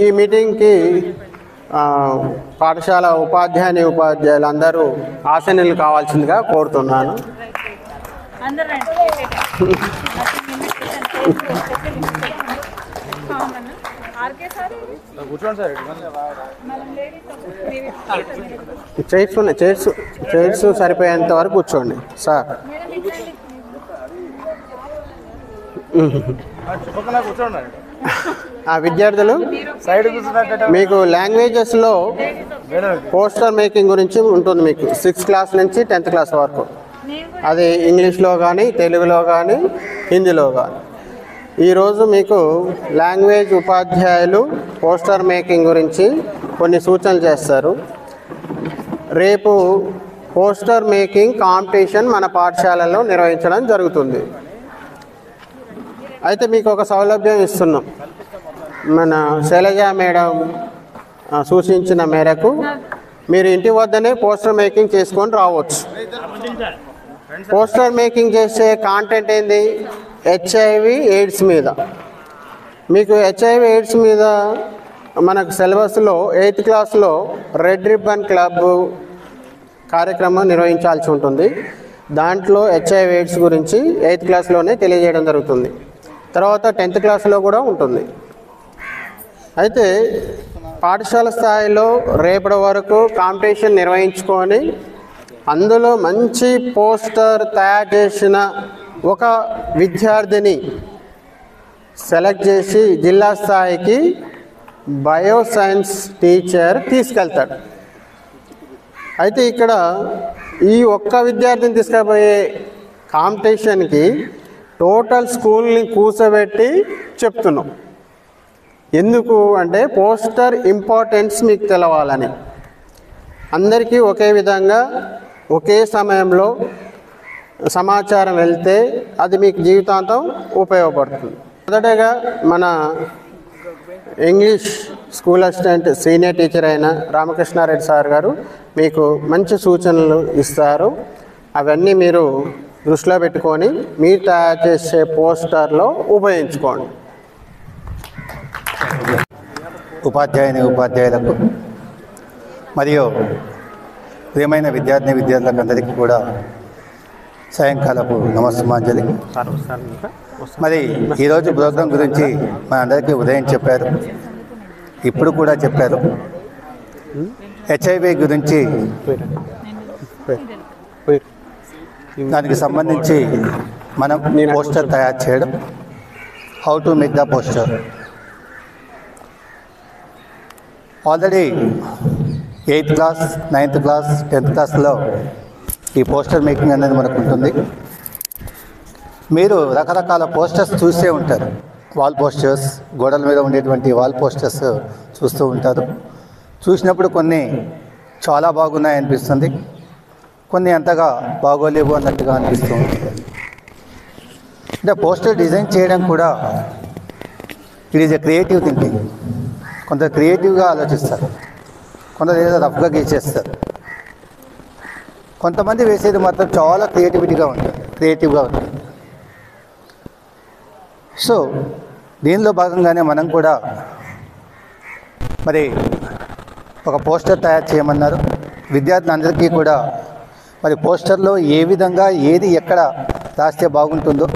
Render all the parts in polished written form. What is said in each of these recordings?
ఈ మీటింగ్కి పాఠశాల ఉపాధ్యాయులందరూ ఆసీనులు కావాల్సిందిగా కోరుతున్నాను. చైర్స్ సరిపోయేంత వరకు కూర్చోండి సార్. విద్యార్థులు మీకు లాంగ్వేజెస్లో పోస్టర్ మేకింగ్ గురించి ఉంటుంది. మీకు 6th క్లాస్ నుంచి 10th క్లాస్ వరకు, అది ఇంగ్లీష్లో కానీ తెలుగులో కానీ హిందీలో కానీ. ఈరోజు మీకు లాంగ్వేజ్ ఉపాధ్యాయులు పోస్టర్ మేకింగ్ గురించి కొన్ని సూచనలు చేస్తారు. రేపు పోస్టర్ మేకింగ్ కాంపిటీషన్ మన పాఠశాలలో నిర్వహించడం జరుగుతుంది. అయితే మీకు ఒక సౌలభ్యం ఇస్తున్నాం. మన శైలజ మేడం సూచించిన మేరకు మీరు ఇంటి వద్దనే పోస్టర్ మేకింగ్ చేసుకొని రావచ్చు. పోస్టర్ మేకింగ్ చేసే కాంటెంట్ ఏంది? HIV AIDS మీద. మీకు HIV AIDS మీద మనకు సిలబస్లో 8th క్లాస్లో రెడ్ రిబ్బన్ క్లబ్ కార్యక్రమం నిర్వహించాల్సి ఉంటుంది. దాంట్లో HIV AIDS గురించి 8th క్లాస్లోనే తెలియజేయడం జరుగుతుంది. తర్వాత 10th క్లాస్లో కూడా ఉంటుంది. అయితే పాఠశాల స్థాయిలో రేపటి వరకు కాంపిటీషన్ నిర్వహించుకొని అందులో మంచి పోస్టర్ తయారు చేసిన ఒక విద్యార్థిని సెలెక్ట్ చేసి జిల్లా స్థాయికి బయోసైన్స్ టీచర్ తీసుకెళ్తాడు. అయితే ఇక్కడ ఈ ఒక్క విద్యార్థిని తీసుకుపోయే కాంపిటీషన్కి టోటల్ స్కూల్ని కూర్చోబెట్టి చెప్తున్నాం. ఎందుకు అంటే పోస్టర్ ఇంపార్టెన్స్ మీకు తెలవాలని. అందరికీ ఒకే విధంగా ఒకే సమయంలో సమాచారం వెళ్తే అది మీకు జీవితాంతం ఉపయోగపడుతుంది. మొదటగా మన English school assistant senior teacher అయిన రామకృష్ణారెడ్డి సార్ గారు మీకు మంచి సూచనలు ఇస్తారు. అవన్నీ మీరు దృష్టిలో పెట్టుకొని మీరు తయారు చేసే పోస్టర్లో ఉపయోగించుకోండి. ఉపాధ్యాయులకు మరియు ప్రియమైన విద్యార్థులకు అందరికీ కూడా సాయంకాలపు నమస్సుమాంజలి. మరి ఈరోజు ప్రోగ్రాం గురించి మన అందరికీ ఉదయం చెప్పారు, ఇప్పుడు కూడా చెప్పారు. HIV గురించి దానికి సంబంధించి మనం పోస్టర్ తయారు చేయడం, how to make the poster. Already 8th class 9th class 10th క్లాస్లో ఈ పోస్టర్ మేకింగ్ అనేది మనకు ఉంటుంది. మీరు రకరకాల పోస్టర్స్ చూసే ఉంటారు. వాల్ పోస్టర్స్, గోడల మీద ఉండేటువంటి వాల్ పోస్టర్స్ చూస్తూ ఉంటారు. చూసినప్పుడు కొన్ని చాలా బాగున్నాయి అనిపిస్తుంది, కొన్ని అంతగా బాగోలేవు అన్నట్టుగా అనిపిస్తూ ఉంటుంది. అంటే పోస్టర్ డిజైన్ చేయడం కూడా it is a creative thinking. కొంత క్రియేటివ్గా ఆలోచిస్తారు, కొందరు ఏదో రఫ్గా గీసేస్తారు. కొంతమంది వేసేది మాత్రం చాలా క్రియేటివిటీగా ఉంటుంది. సో దీనిలో భాగంగానే మనం కూడా మరి ఒక పోస్టర్ తయారు చేయమన్నారు. విద్యార్థులందరికీ కూడా మరి పోస్టర్లో ఏ విధంగా ఏది ఎక్కడ రాస్తే బాగుంటుందో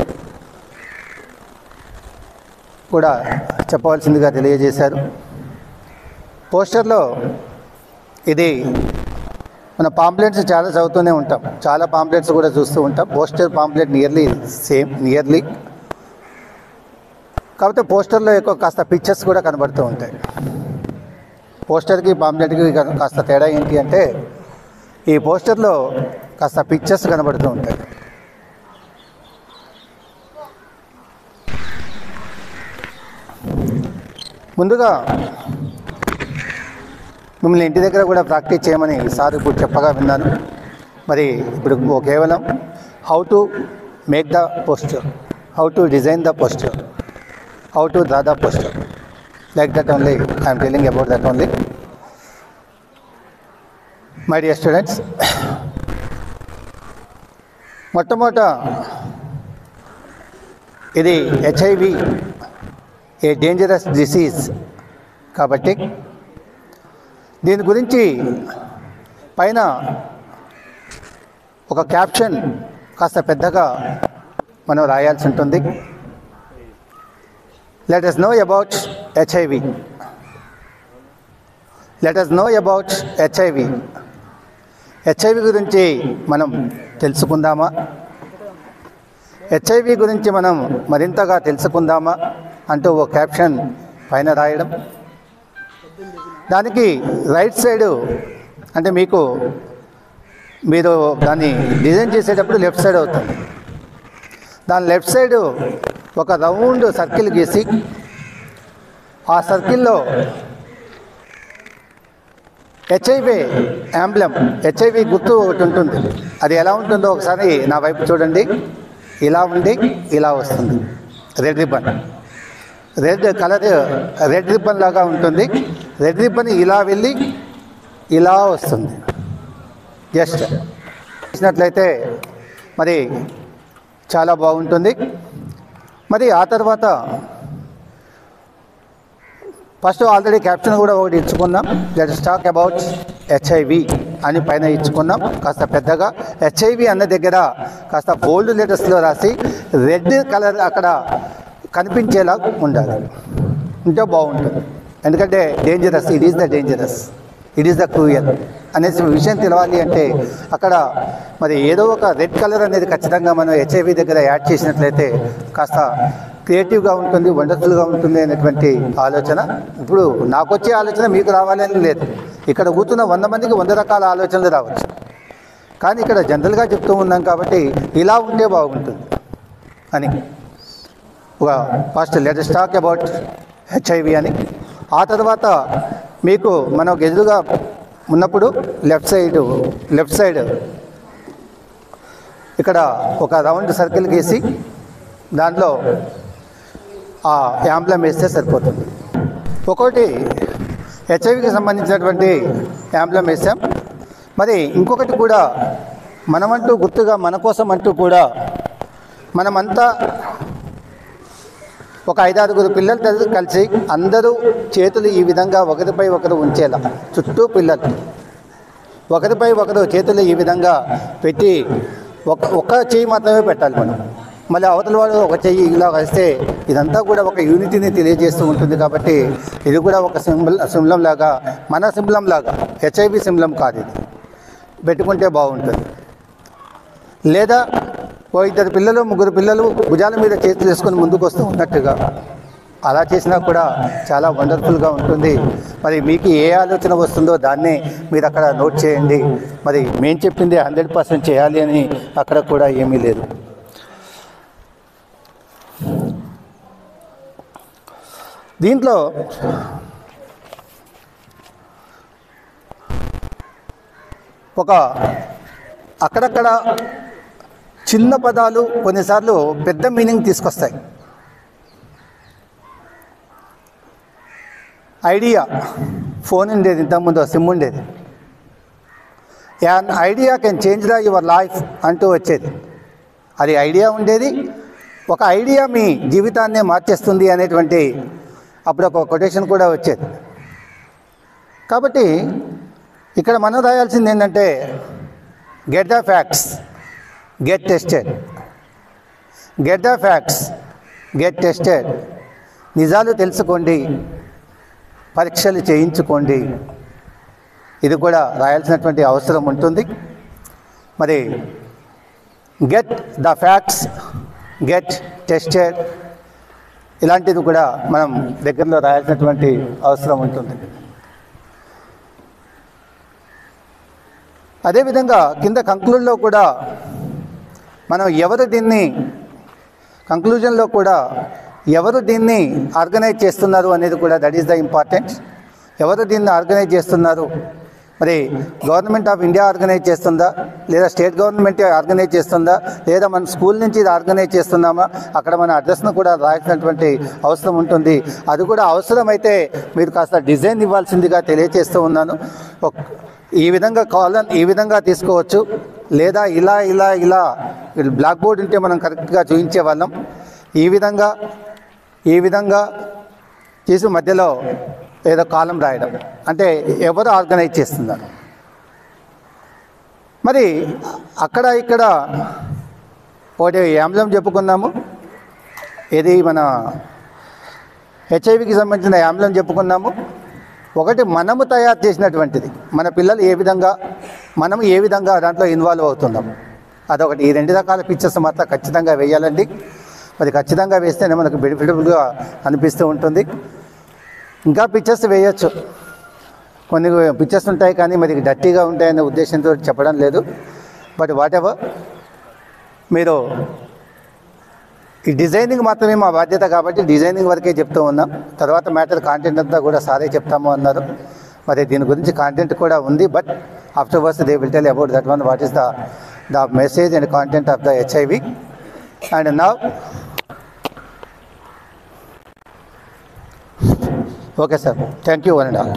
కూడా చెప్పవలసిందిగా తెలియజేశారు. పోస్టర్లో ఇది మన పాంప్లెట్స్ చాలా చదువుతూనే ఉంటాం, చాలా పాంప్లెట్స్ కూడా చూస్తూ ఉంటాం. పోస్టర్ పాంప్లెట్ నియర్లీ కాకపోతే పోస్టర్లో ఎక్కువ కాస్త పిక్చర్స్ కూడా కనబడుతూ ఉంటాయి. పోస్టర్కి పాంప్లెట్కి కాస్త తేడా ఏంటి అంటే ఈ పోస్టర్లో కాస్త పిక్చర్స్ కనబడుతూ ఉంటాయి. ముందుగా మిమ్మల్ని ఇంటి దగ్గర కూడా ప్రాక్టీస్ చేయమని సార్ ఇప్పుడు చెప్పగా విన్నాను. మరి ఇప్పుడు కేవలం how to make the poster, how to design the poster, how to draw the poster, like that only I'm telling about that only. My dear students, మొట్టమొదట ఇది HIV ఏ డేంజరస్ డిసీజ్ కాబట్టి దీని గురించి పైన ఒక క్యాప్షన్ కాస్త పెద్దగా మనం రాయాల్సి ఉంటుంది. Let us know about HIV. Let us know about HIV. HIV గురించి మనం తెలుసుకుందామా? HIV గురించి మనం మరింతగా తెలుసుకుందామా అంటూ ఓ క్యాప్షన్ పైన రాయడం. దానికి రైట్ సైడు అంటే మీరు దాన్ని డిజైన్ చేసేటప్పుడు లెఫ్ట్ సైడ్ అవుతుంది. దాని లెఫ్ట్ సైడు ఒక రౌండ్ సర్కిల్ గీసి ఆ సర్కిల్లో HIV యాంబ్లెమ్, HIV గుర్తు ఒకటి ఉంటుంది. అది ఎలా ఉంటుందో ఒకసారి నా వైపు చూడండి. ఇలా ఉండి ఇలా వస్తుంది. Red ribbon, red colour red ribbon లాగా ఉంటుంది. రెడ్ రిబ్బన్ ఇలా వెళ్ళి ఇలా వస్తుంది. జస్ట్ చూసినట్లయితే మరి చాలా బాగుంటుంది. మరి ఆ తర్వాత ఫస్ట్ ఆల్రెడీ క్యాప్షన్ కూడా ఒకటి ఇచ్చుకున్నాం. లెట్స్ టాక్ అబౌట్ HIV అని పైన ఇచ్చుకున్నాం కాస్త పెద్దగా. HIV అన్న దగ్గర కాస్త బోల్డ్ లెటర్స్లో రాసి రెడ్ కలర్ అక్కడ కనిపించేలా ఉండాలి, ఉంటే బాగుంటుంది. ఎందుకంటే dangerous, it is the dangerous, it is the cruel అనేసి విషయం తెలవాలి అంటే అక్కడ మరి ఏదో ఒక రెడ్ కలర్ అనేది ఖచ్చితంగా మనం HIV దగ్గర యాడ్ చేసినట్లయితే కాస్త క్రియేటివ్గా ఉంటుంది, వండర్ఫుల్గా ఉంటుంది అనేటువంటి ఆలోచన. ఇప్పుడు నాకు వచ్చే ఆలోచన మీకు రావాలని లేదు. ఇక్కడ కూర్చున్న 100 మందికి 100 రకాల ఆలోచనలు రావచ్చు. కానీ ఇక్కడ జనరల్గా చెప్తూ ఉన్నాం కాబట్టి ఇలా ఉంటే బాగుంటుంది అని ఒక first let's talk about HIV అని. ఆ తర్వాత మీకు మనం ఎదురుగా ఉన్నప్పుడు లెఫ్ట్ సైడ్ ఇక్కడ ఒక రౌండ్ సర్కిల్ గీసి దాంట్లో ఆ యాంబ్లెమ్ వేస్తే సరిపోతుంది. ఒకటి HIVకి సంబంధించినటువంటి యాంబ్లెమ్ వేసాం. మరి ఇంకొకటి కూడా మనమంటూ గుర్తుగా మన కోసం అంటూ కూడా మనమంతా ఒక 5-6 పిల్లలు కలిసి అందరూ చేతులు ఈ విధంగా ఒకరిపై ఒకరు ఉంచేలా, చుట్టూ పిల్లలు ఒకరిపై ఒకరు చేతులు ఈ విధంగా పెట్టి ఒక చెయ్యి మాత్రమే పెట్టాలి మనం. మళ్ళీ అవతల వాడు ఒక చెయ్యి ఇలా వేస్తే ఇదంతా కూడా ఒక యూనిటీని తెలియజేస్తూ ఉంటుంది. కాబట్టి ఇది కూడా ఒక సింబలం లాగా, మన సింబలం లాగా, HIV సింబలం కాదు, ఇది పెట్టుకుంటే బాగుంటుంది. లేదా ఓ 2 పిల్లలు 3 పిల్లలు భుజాల మీద చేతులు వేసుకొని ముందుకు వస్తూ ఉన్నట్టుగా అలా చేసినా కూడా చాలా వండర్ఫుల్గా ఉంటుంది. మరి మీకు ఏ ఆలోచన వస్తుందో దాన్నే మీరు అక్కడ నోట్ చేయండి. మరి మేము చెప్పింది 100% చేయాలి అని అక్కడ కూడా ఏమీ లేదు. దీంట్లో ఒక అక్కడక్కడ చిన్న పదాలు కొన్నిసార్లు పెద్ద మీనింగ్ తీసుకొస్తాయి. ఐడియా, ఫోన్ ఉండేది, ఇంతకుముందు సిమ్ ఉండేది. An idea can change your life అంటూ వచ్చేది. అది ఐడియా ఉండేది. ఒక ఐడియా మీ జీవితాన్నే మార్చేస్తుంది అనేటువంటి అప్పుడు ఒక కొటేషన్ కూడా వచ్చేది. కాబట్టి ఇక్కడ మనం రాయాల్సింది ఏంటంటే get the facts, get tested. Get the facts, get tested. నిజాలు తెలుసుకోండి, పరీక్షలు చేయించుకోండి. ఇది కూడా రాయాల్సినటువంటి అవసరం ఉంటుంది. మరి get the facts, get tested ఇలాంటిది కూడా మనం దగ్గరలో రాయాల్సినటువంటి అవసరం ఉంటుంది. అదేవిధంగా కింద కంక్లూజన్లో కూడా మనం కంక్లూజన్లో కూడా ఎవరు దీన్ని ఆర్గనైజ్ చేస్తున్నారు అనేది కూడా దట్ ఈస్ ద ఇంపార్టెంట్. ఎవరు దీన్ని ఆర్గనైజ్ చేస్తున్నారు? మరి గవర్నమెంట్ ఆఫ్ ఇండియా ఆర్గనైజ్ చేస్తుందా, లేదా స్టేట్ గవర్నమెంట్ ఆర్గనైజ్ చేస్తుందా, లేదా మన స్కూల్ నుంచి ఇది ఆర్గనైజ్ చేస్తున్నామా? అక్కడ మన అడ్రస్ను కూడా రాయాల్సినటువంటి అవసరం ఉంటుంది. అది కూడా అవసరమైతే మీరు కాస్త డిజైన్ ఇవ్వాల్సిందిగా తెలియజేస్తూ ఉన్నాను. ఈ విధంగా కావాలని ఈ విధంగా తీసుకోవచ్చు, లేదా ఇలా ఇలా ఇలా బ్లాక్ బోర్డ్ ఉంటే మనం కరెక్ట్గా చూపించే వాళ్ళం. ఈ విధంగా చేసి మధ్యలో ఏదో కాలం రాయడం, అంటే ఎవరు ఆర్గనైజ్ చేస్తున్నారు. మరి అక్కడ ఇక్కడ ఒకటి యాంబ్లం చెప్పుకున్నాము, ఇది మన హెచ్ఐవికి సంబంధించిన యాంబ్లం చెప్పుకున్నాము. ఒకటి మనము తయారు చేసినటువంటిది, మన పిల్లలు మనము ఏ విధంగా దాంట్లో ఇన్వాల్వ్ అవుతున్నాము, అదొకటి. ఈ 2 రకాల పిక్చర్స్ మాత్రం ఖచ్చితంగా వేయాలండి. మరి ఖచ్చితంగా వేస్తేనే మనకు బెనిఫిటబుల్గా అనిపిస్తూ ఉంటుంది. ఇంకా పిక్చర్స్ వేయచ్చు, కొన్ని పిక్చర్స్ ఉంటాయి కానీ మరి డర్టీగా ఉంటాయనే ఉద్దేశంతో చెప్పడం లేదు. బట్ వాట్ ఎవర్, మీరు ఈ డిజైనింగ్ మాత్రమే మా బాధ్యత కాబట్టి డిజైనింగ్ వరకే చెప్తూ ఉన్నాం. తర్వాత మ్యాటర్ కాంటెంట్ అంతా కూడా సారే చెప్తాము అన్నారు. మరి దీని గురించి కాంటెంట్ కూడా ఉంది, but ఆఫ్టర్వర్స్ they will tell about that one, what is the message and content of the HIV. And now okay sir, thank you one and all.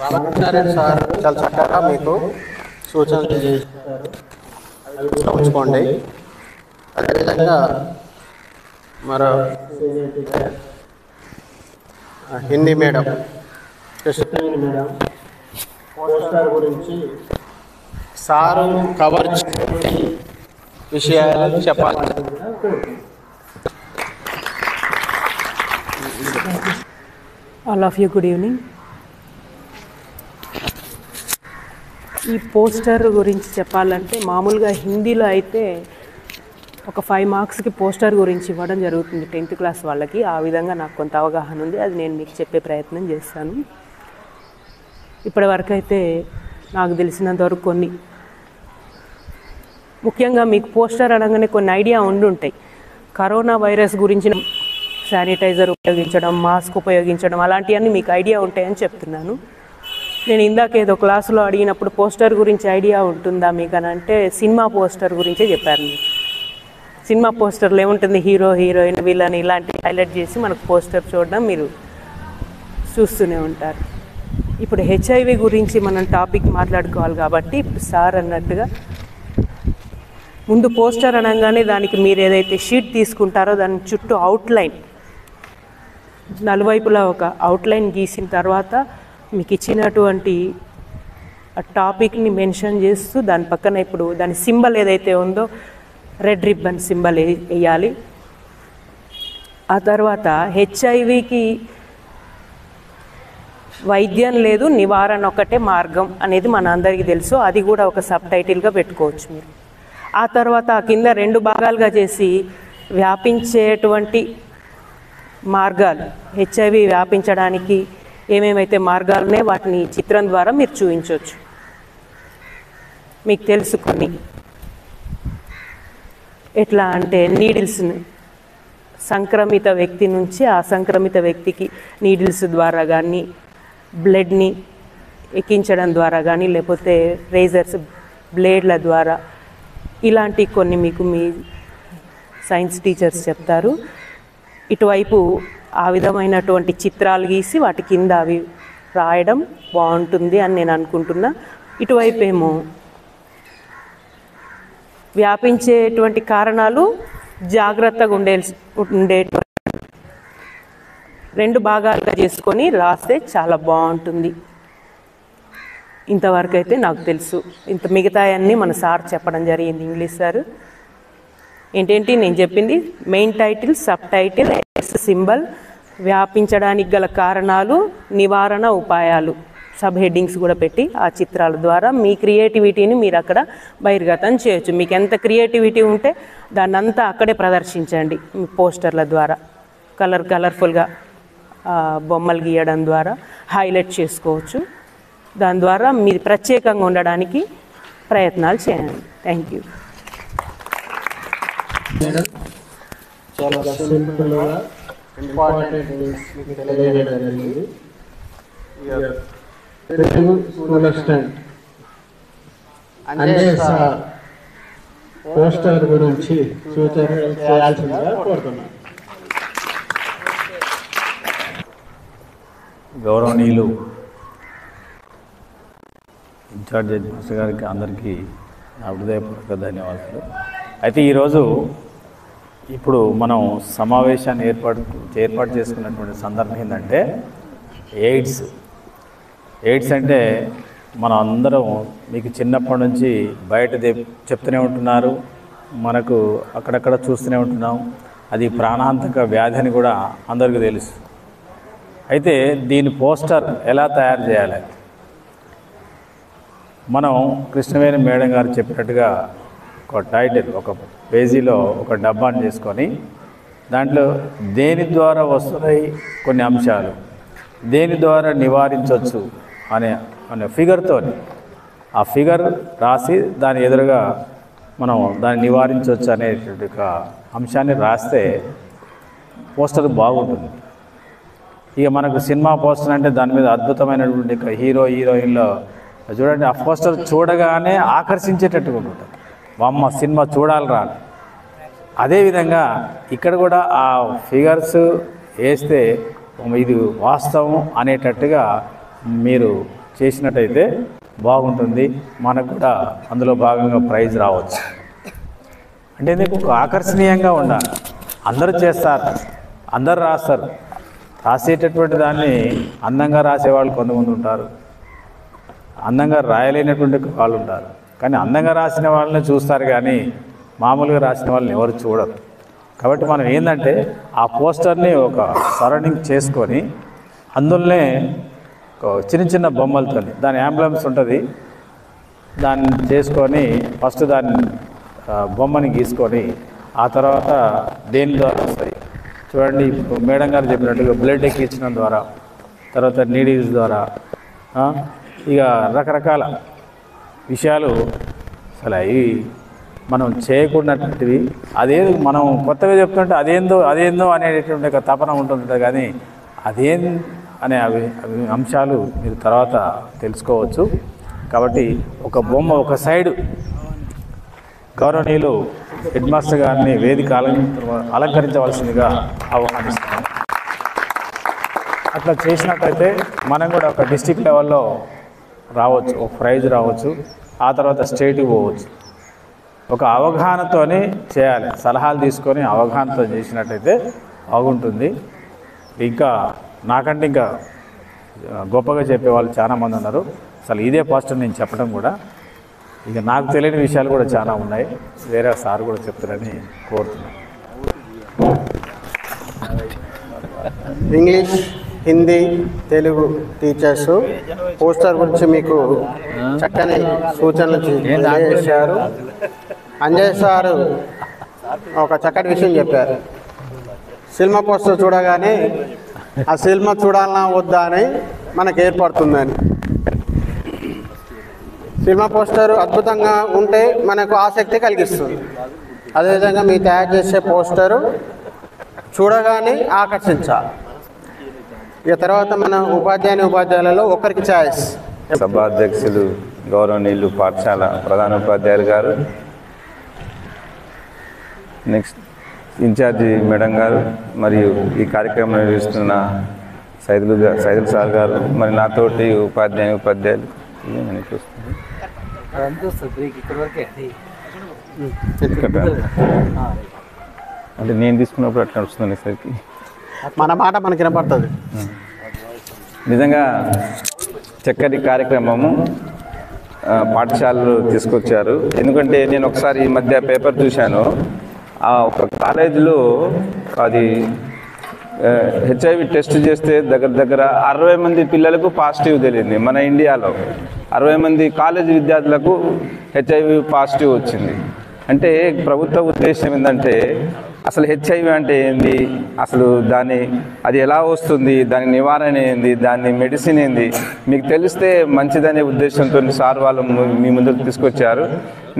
Ramakrishna Reddy sir చాలా చక్కగా మీకు సూచనలు చేస్తారు, అవి కూడా ఉంచుకోండి. అదేవిధంగా మరో Hindi madam Krishnaveni madam poster గురించి సారు కవర్ విషయాలు చెప్పాలి. All of you good evening. ఈ పోస్టర్ గురించి చెప్పాలంటే మామూలుగా హిందీలో అయితే ఒక 5 మార్క్స్కి పోస్టర్ గురించి ఇవ్వడం జరుగుతుంది 10th క్లాస్ వాళ్ళకి. ఆ విధంగా నాకు కొంత అవగాహన ఉంది, అది నేను మీకు చెప్పే ప్రయత్నం చేస్తాను. ఇప్పటివరకు అయితే నాకు తెలిసినంతవరకు కొన్ని, ముఖ్యంగా మీకు పోస్టర్ అనగానే కొన్ని ఐడియా ఉండుంటాయి. కరోనా వైరస్ గురించి శానిటైజర్ ఉపయోగించడం, మాస్క్ ఉపయోగించడం, అలాంటివన్నీ మీకు ఐడియా ఉంటాయని చెప్తున్నాను. నేను ఇందాక ఏదో క్లాసులో అడిగినప్పుడు పోస్టర్ గురించి ఐడియా ఉంటుందా మీకు అని అంటే సినిమా పోస్టర్ గురించే చెప్పారు. మీకు సినిమా పోస్టర్లో ఏముంటుంది, హీరో హీరోయిన్ వీళ్ళని ఇలాంటివి హైలైట్ చేసి మనకు పోస్టర్ చూడడం మీరు చూస్తూనే ఉంటారు. ఇప్పుడు హెచ్ఐవి గురించి మనం టాపిక్ మాట్లాడుకోవాలి కాబట్టి ఇప్పుడు సార్ అన్నట్టుగా ముందు పోస్టర్ అనగానే దానికి మీరు ఏదైతే షీట్ తీసుకుంటారో దాని చుట్టూ అవుట్లైన్, నలువైపులా ఒక అవుట్లైన్ గీసిన తర్వాత మీకు ఇచ్చినటువంటి టాపిక్ని మెన్షన్ చేస్తూ దాని పక్కన ఇప్పుడు దాని సింబల్ ఏదైతే ఉందో రెడ్ రిబ్బన్ సింబల్ వేయాలి. ఆ తర్వాత హెచ్ఐవికి వైద్యం లేదు, నివారణ ఒకటే మార్గం అనేది మన అందరికీ తెలుసు. అది కూడా ఒక సబ్ టైటిల్గా పెట్టుకోవచ్చు మీరు. ఆ తర్వాత ఆ కింద 2 భాగాలుగా చేసి వ్యాపించేటువంటి మార్గాలు, హెచ్ఐవి వ్యాపించడానికి ఏమేమైతే మార్గాలు ఉన్నాయో వాటిని చిత్రం ద్వారా మీరు చూపించవచ్చు. మీకు తెలుసుకొని ఎట్లా అంటే నీడిల్స్ని సంక్రమిత వ్యక్తి నుంచి అసంక్రమిత వ్యక్తికి నీడిల్స్ ద్వారా కానీ, బ్లడ్ని ఎక్కించడం ద్వారా కానీ, లేకపోతే రేజర్స్ బ్లేడ్ల ద్వారా, ఇలాంటి కొన్ని మీకు మీ సైన్స్ టీచర్స్ చెప్తారు. ఇటువైపు ఆ విధమైనటువంటి చిత్రాలు గీసి వాటి కింద అవి రాయడం బాగుంటుంది అని నేను అనుకుంటున్నా. ఇటువైపు ఏమో వ్యాపించేటువంటి కారణాలు జాగ్రత్తగా ఉండేటువంటి 2 భాగాలుగా చేసుకొని రాస్తే చాలా బాగుంటుంది. ఇంతవరకు అయితే నాకు తెలుసు. మిగతా అన్నీ మన సార్ చెప్పడం జరిగింది, ఇంగ్లీష్ సార్. ఏంటేంటి నేను చెప్పింది, main title, sub title, symbol, వ్యాపించడానికి గల కారణాలు, నివారణ ఉపాయాలు, సబ్ హెడ్డింగ్స్ కూడా పెట్టి ఆ చిత్రాల ద్వారా మీ క్రియేటివిటీని మీరు అక్కడ బహిర్గతం చేయొచ్చు. మీకు ఎంత క్రియేటివిటీ ఉంటే దాన్ని అంతా అక్కడే ప్రదర్శించండి. మీ పోస్టర్ల ద్వారా కలర్ఫుల్గా బొమ్మలు గీయడం ద్వారా హైలైట్ చేసుకోవచ్చు. దాని ద్వారా మీరు ప్రత్యేకంగా ఉండడానికి ప్రయత్నాలు చేయండి. Thank you. చాలా సింపుల్గా ఇంపార్టెంట్ మీకు తెలియజేయడం జరిగింది. తెలుగు స్కూల్ అసిస్టెంట్ అంటే పోస్టర్ గురించి సూచనలు చేయాల్సిందిగా కోరుతున్నాను. గౌరవనీయులు ఇన్ఛార్జ్ జడ్జి మాస్టర్ గారికి అందరికీ నా హృదయపూర్వక ధన్యవాదాలు. అయితే ఈరోజు ఇప్పుడు మనం సమావేశాన్ని ఏర్పాటు చేసుకున్నటువంటి సందర్భం ఏంటంటే ఎయిడ్స్ అంటే మనం అందరం మీకు చిన్నప్పటి నుంచి బయట చెప్తూనే ఉంటున్నారు, మనకు అక్కడక్కడ చూస్తూనే ఉంటున్నాం. అది ప్రాణాంతక వ్యాధి అని కూడా అందరికీ తెలుసు. అయితే దీని పోస్టర్ ఎలా తయారు చేయాలి? మనం కృష్ణవేణి మేడం గారు చెప్పినట్టుగా ఒక టైటిల్, ఒక పేజీలో ఒక డబ్బాని చేసుకొని దాంట్లో దేని ద్వారా వస్తున్నాయి కొన్ని అంశాలు, దేని ద్వారా నివారించవచ్చు అనే ఫిగర్తో, ఆ ఫిగర్ రాసి దాని ఎదురుగా మనం దాన్ని నివారించవచ్చు అనేటువంటి ఒక అంశాన్ని రాస్తే పోస్టర్ బాగుంటుంది. ఇక మనకు సినిమా పోస్టర్ అంటే దాని మీద అద్భుతమైనటువంటి హీరో హీరోయిన్లో చూడండి, ఆ పోస్టర్ చూడగానే ఆకర్షించేటట్టుగా ఉంటుంది. అమ్మ సినిమా చూడాలిరా. అదేవిధంగా ఇక్కడ కూడా ఆ ఫిగర్స్ వేస్తే ఇది వాస్తవం అనేటట్టుగా మీరు చేసినట్టయితే బాగుంటుంది. మనకు కూడా అందులో భాగంగా ప్రైజ్ రావచ్చు. అంటే మీకు ఆకర్షణీయంగా ఉండాలి. అందరూ చేస్తారు, అందరు రాస్తారు. రాసేటటువంటి దాన్ని అందంగా రాసేవాళ్ళు కొంతమంది ఉంటారు, అందంగా రాయలేనటువంటి వాళ్ళు ఉంటారు. కానీ అందంగా రాసిన వాళ్ళని చూస్తారు, కానీ మామూలుగా రాసిన వాళ్ళని ఎవరు చూడరు. కాబట్టి మనం ఏంటంటే ఆ పోస్టర్ని ఒక సరౌండింగ్ చేసుకొని అందులోనే చిన్న చిన్న బొమ్మలతో దాని యాంబ్లమ్స్ ఉంటుంది, దాన్ని చేసుకొని ఫస్ట్ దాన్ని బొమ్మని గీసుకొని ఆ తర్వాత దేని ద్వారా వస్తాయి చూడండి. మేడం గారు చెప్పినట్టుగా బ్లడ్ ఎక్కించడం ద్వారా, తర్వాత నీడిల్స్ ద్వారా, ఇక రకరకాల విషయాలు అసలు అవి మనం చేయకూడనటువంటివి. అదేదో మనం కొత్తగా చెప్తుంటే అదేందో అనేటటువంటి ఒక తపన ఉంటుంది, కానీ అదేం అనే అవి అంశాలు మీరు తర్వాత తెలుసుకోవచ్చు. కాబట్టి ఒక బొమ్మ ఒక సైడు గౌరవనీయులు హెడ్ మాస్టర్ గారిని వేదిక అలంకరించవలసిందిగా ఆహ్వానిస్తున్నాం. అట్లా చేసినట్లయితే మనం కూడా ఒక డిస్ట్రిక్ట్ లెవెల్లో రావచ్చు, ఒక ప్రైజ్ రావచ్చు, ఆ తర్వాత స్టేట్కి పోవచ్చు. ఒక అవగాహనతోనే చేయాలి, సలహాలు తీసుకొని అవగాహనతో చేసినట్టయితే బాగుంటుంది. ఇంకా నాకంటే ఇంకా గొప్పగా చెప్పేవాళ్ళు చాలామంది ఉన్నారు. అసలు ఇదే పోస్టర్ నేను చెప్పడం కూడా, ఇక నాకు తెలియని విషయాలు కూడా చాలా ఉన్నాయి, వేరే సార్ కూడా చెప్తారని కోరుతున్నాను. English, Hindi, Telugu teachers poster గురించి మీకు చక్కని సూచనలు చేశారు. అంజయ్ సారు ఒక చక్కటి విషయం చెప్పారు. సినిమా పోస్టర్ చూడగానే ఆ సినిమా చూడాలన్నా వద్దా అని మనకు ఏర్పడుతుందని. సినిమా పోస్టర్ అద్భుతంగా ఉంటే మనకు ఆసక్తి కలిగిస్తుంది. అదేవిధంగా మీరు తయారు చేసే పోస్టరు చూడగానే ఆకర్షించాలి. ఇక తర్వాత మన ఉపాధ్యాయులలో ఒకరికి ఛాయిస్. సభాధ్యక్షులు గౌరవనీయులు పాఠశాల ప్రధానోపాధ్యాయులు గారు, నెక్స్ట్ ఇన్ఛార్జి మేడం గారు, మరియు ఈ కార్యక్రమం నిర్వహిస్తున్న సైదులు సార్ గారు, మరి నాతోటి ఉపాధ్యాయులు అంటే నేను తీసుకున్నప్పుడు అట్లా వస్తుంది సరికి మన మాట మనకి వినపడుతుంది. నిజంగా చక్కటి కార్యక్రమము పాఠశాలలు తీసుకొచ్చారు. ఎందుకంటే నేను ఒకసారి ఈ మధ్య పేపర్ చూశాను, ఒక కాలేజీలో అది హెచ్ఐవి టెస్ట్ చేస్తే దగ్గర 60 మంది పిల్లలకు పాజిటివ్ తెలియంది. మన ఇండియాలో 60 మంది కాలేజీ విద్యార్థులకు హెచ్ఐవి పాజిటివ్ వచ్చింది. అంటే ప్రభుత్వ ఉద్దేశం ఏంటంటే అసలు హెచ్ఐవి అంటే ఏంది, అసలు అది ఎలా వస్తుంది, దాని నివారణ ఏంది, దాని మెడిసిన్ ఏంది మీకు తెలిస్తే మంచిదనే ఉద్దేశంతో సార్ వాళ్ళు మీ ముందుకు తీసుకొచ్చారు.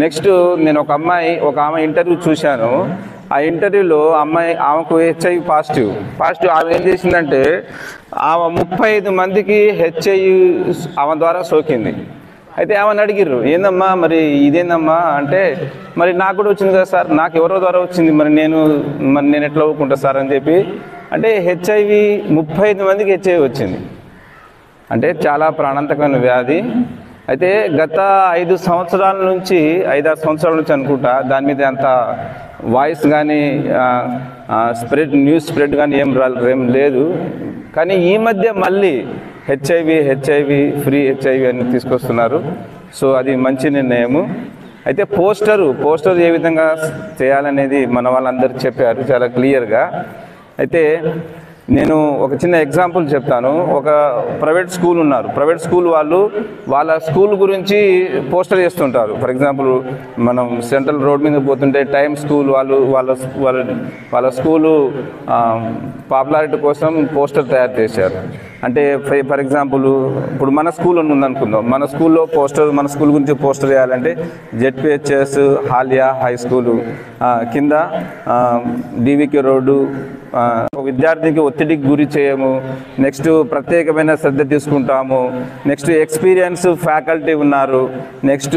నెక్స్ట్ నేను ఒక ఆమె ఇంటర్వ్యూ చూశాను. ఆ ఇంటర్వ్యూలో ఆమెకు హెచ్ఐవి పాజిటివ్ ఆమె ఏం చేసిందంటే ఆమె 35 మందికి హెచ్ఐవి ఆమె ద్వారా సోకింది. అయితే ఆమెను అడిగిర్రు, ఏందమ్మా మరి ఇదేందమ్మా అంటే, మరి నాకు కూడా వచ్చింది కదా సార్, నాకు ఎవరో ద్వారా వచ్చింది, మరి నేను ఎట్లా ఒప్పుకుంటా సార్ అని చెప్పి. అంటే హెచ్ఐవి 35 మందికి హెచ్ఐవి వచ్చింది. అంటే చాలా ప్రాణాంతకమైన వ్యాధి. అయితే గత 5 సంవత్సరాల నుంచి 5-6 సంవత్సరాల నుంచి అనుకుంటా దాని మీద అంత వాయిస్ కానీ న్యూస్ స్ప్రెడ్ కానీ ఏం లేదు. కానీ ఈ మధ్య మళ్ళీ హెచ్ఐవి ఫ్రీ హెచ్ఐవి అని తీసుకొస్తున్నారు. సో అది మంచి నిర్ణయము. అయితే పోస్టర్ ఏ విధంగా చేయాలనేది మన వాళ్ళందరూ చెప్పారు చాలా క్లియర్గా. అయితే నేను ఒక చిన్న ఎగ్జాంపుల్ చెప్తాను. ఒక ప్రైవేట్ స్కూల్ ఉన్నారు. ప్రైవేట్ స్కూల్ వాళ్ళు వాళ్ళ స్కూల్ గురించి పోస్టర్ చేస్తుంటారు. ఫర్ ఎగ్జాంపుల్ మనం సెంట్రల్ రోడ్ మీద పోతుంటే టైమ్ స్కూల్ వాళ్ళు వాళ్ళ స్కూలు పాపులారిటీ కోసం పోస్టర్ తయారు చేశారు. అంటే ఫర్ ఎగ్జాంపుల్ ఇప్పుడు మన స్కూల్ ఉందనుకుందాం. మన స్కూల్లో మన స్కూల్ గురించి పోస్టర్ వేయాలంటే జెడ్పిహెచ్ఎస్ హాలియా హై స్కూలు కింద డివికే రోడ్డు, విద్యార్థికి ఒత్తిడికి గురి చేయము, నెక్స్ట్ ప్రత్యేకమైన శ్రద్ధ తీసుకుంటాము, నెక్స్ట్ ఎక్స్పీరియన్స్ ఫ్యాకల్టీ ఉన్నారు, నెక్స్ట్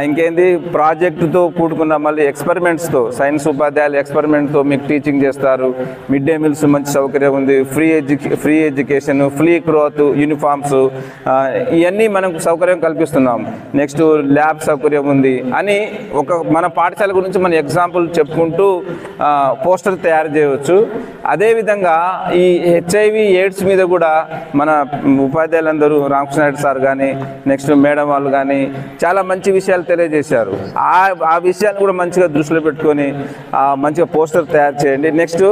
ఇంకేంది ప్రాజెక్టుతో కూడుకున్న మళ్ళీ ఎక్స్పెరిమెంట్స్తో సైన్స్ ఉపాధ్యాయులు ఎక్స్పెరిమెంట్తో మీకు టీచింగ్ చేస్తారు, మిడ్ డే మీల్స్ మంచి సౌకర్యం ఉంది, free education, free cloth, uniforms, ఇవన్నీ మనం సౌకర్యం కల్పిస్తున్నాం, నెక్స్ట్ ల్యాబ్ సౌకర్యం ఉంది అని మన పాఠశాల గురించి మన ఎగ్జాంపుల్ చెప్పుకుంటూ పోస్టర్ తయారు చేయవచ్చు. అదేవిధంగా ఈ హెచ్ఐవి ఎయిడ్స్ మీద కూడా మన ఉపాధ్యాయులందరూ రామకృష్ణ నాయుడు సార్ కానీ నెక్స్ట్ మేడం వాళ్ళు కానీ చాలా మంచి విషయాలు తెలియజేశారు. ఆ విషయాన్ని కూడా మంచిగా దృష్టిలో పెట్టుకొని మంచిగా పోస్టర్ తయారు చేయండి. నెక్స్ట్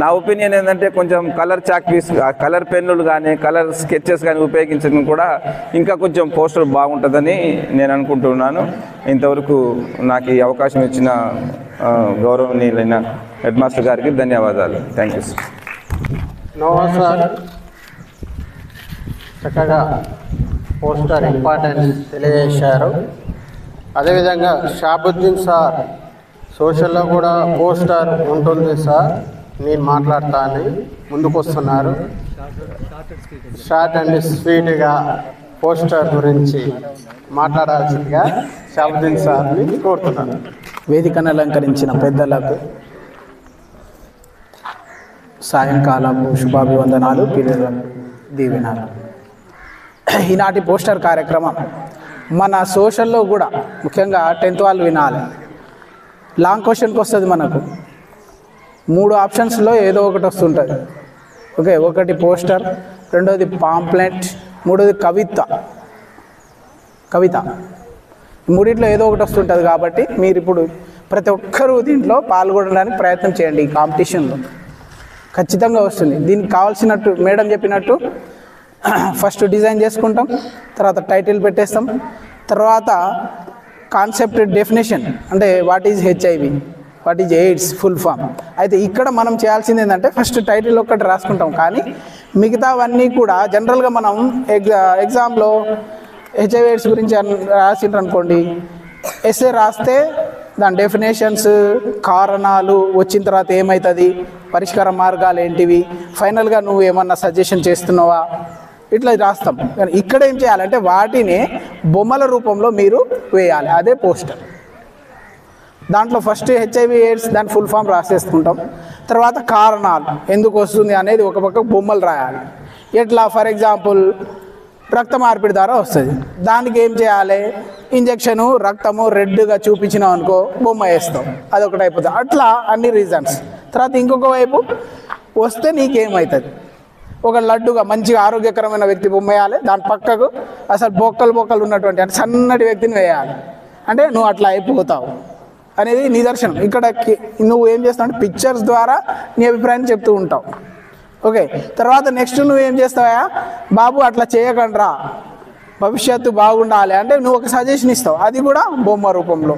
నా ఒపీనియన్ ఏంటంటే కొంచెం కలర్ చాక్ పీస్, కలర్ పెన్నులు కానీ కలర్ స్కెచెస్ కానీ ఉపయోగించడం కూడా ఇంకా కొంచెం పోస్టర్ బాగుంటుందని నేను అనుకుంటున్నాను. ఇంతవరకు నాకు ఈ అవకాశం ఇచ్చిన గౌరవనీయులైన హెడ్ మాస్టర్ గారికి ధన్యవాదాలు. Thank you sir. No sir, చక్కగా పోస్టర్ ఇంపార్టెన్స్ తెలియజేశారు. అదేవిధంగా షాబుద్దీన్ సార్ సోషల్లో కూడా పోస్టర్ ఉంటుంది సార్, నేను మాట్లాడతా అని ముందుకు వస్తున్నారు. షార్ట్ అండ్ స్వీట్గా పోస్టర్ గురించి మాట్లాడాల్సిందిగా షాబుద్దీన్ సార్ని కోరుతున్నాను. వేదికను అలంకరించిన పెద్దలకు సాయంకాలపు శుభాభివందనాలు, పిల్లలకు దీవెనాలు. ఈనాటి పోస్టర్ కార్యక్రమం మన సోషల్లో కూడా ముఖ్యంగా 10th వాళ్ళు వినాలి. లాంగ్ క్వశ్చన్కి వస్తుంది మనకు 3 ఆప్షన్స్లో ఏదో ఒకటి వస్తుంటుంది. ఓకే, ఒకటి పోస్టర్, రెండోది పాంప్లెట్, మూడోది కవిత. మూడిట్లో ఏదో ఒకటి వస్తుంటుంది. కాబట్టి మీరు ఇప్పుడు ప్రతి ఒక్కరూ దీంట్లో పాల్గొనడానికి ప్రయత్నం చేయండి. ఈ కాంపిటీషన్లో ఖచ్చితంగా వస్తుంది. దీనికి కావాల్సినట్టు మేడం చెప్పినట్టు ఫస్ట్ డిజైన్ చేసుకుంటాం, తర్వాత టైటిల్ పెట్టేస్తాం, తర్వాత కాన్సెప్ట్ డెఫినేషన్ అంటే what is HIV, what is AIDS full form. అయితే ఇక్కడ మనం చేయాల్సింది ఏంటంటే ఫస్ట్ టైటిల్ ఒక్కటి రాసుకుంటాం, కానీ మిగతావన్నీ కూడా జనరల్గా మనం ఎగ్జామ్లో హెచ్ఐవి ఎయిడ్స్ గురించి రాసిండ్రు అనుకోండి, ఎస్ఏ రాస్తే దాని డెఫినేషన్స్, కారణాలు, వచ్చిన తర్వాత ఏమవుతుంది, పరిష్కార మార్గాలు ఏంటివి, ఫైనల్గా నువ్వు ఏమన్నా సజెషన్ చేస్తున్నావా, ఇట్లా రాస్తాం. కానీ ఇక్కడ ఏం చేయాలంటే వాటిని బొమ్మల రూపంలో మీరు వేయాలి. అదే పోస్టర్. దాంట్లో ఫస్ట్ హెచ్ఐవి ఎయిడ్స్ దాని ఫుల్ ఫామ్ రాసేసుకుంటాం, తర్వాత కారణాలు ఎందుకు వస్తుంది అనేది ఒక పక్క బొమ్మలు రాయాలి. ఎట్లా ఫర్ ఎగ్జాంపుల్ రక్త మార్పిడి ద్వారా వస్తుంది, దానికి ఏం చేయాలి, ఇంజెక్షను రక్తము రెడ్గా చూపించినాం అనుకో బొమ్మ వేస్తాం, అదొకటి అయిపోతుంది. అట్లా అన్ని రీజన్స్. తర్వాత ఇంకొక వైపు వస్తే నీకేమవుతుంది, ఒక లడ్డుగా మంచిగా ఆరోగ్యకరమైన వ్యక్తి బొమ్మ వేయాలి, దాని పక్కకు అసలు బొక్కలు ఉన్నటువంటి అంటే సన్నటి వ్యక్తిని వేయాలి, అంటే నువ్వు అట్లా అయిపోతావు అనేది నిదర్శనం. ఇక్కడ నువ్వు ఏం చేస్తావు అంటే పిక్చర్స్ ద్వారా నీ అభిప్రాయాన్ని చెప్తూ ఉంటావు. ఓకే, తర్వాత నెక్స్ట్ నువ్వేం చేస్తావా, బాబు అట్లా చేయకండ్రా, భవిష్యత్తు బాగుండాలి అంటే నువ్వు ఒక సజెషన్ ఇస్తావు, అది కూడా బొమ్మ రూపంలో.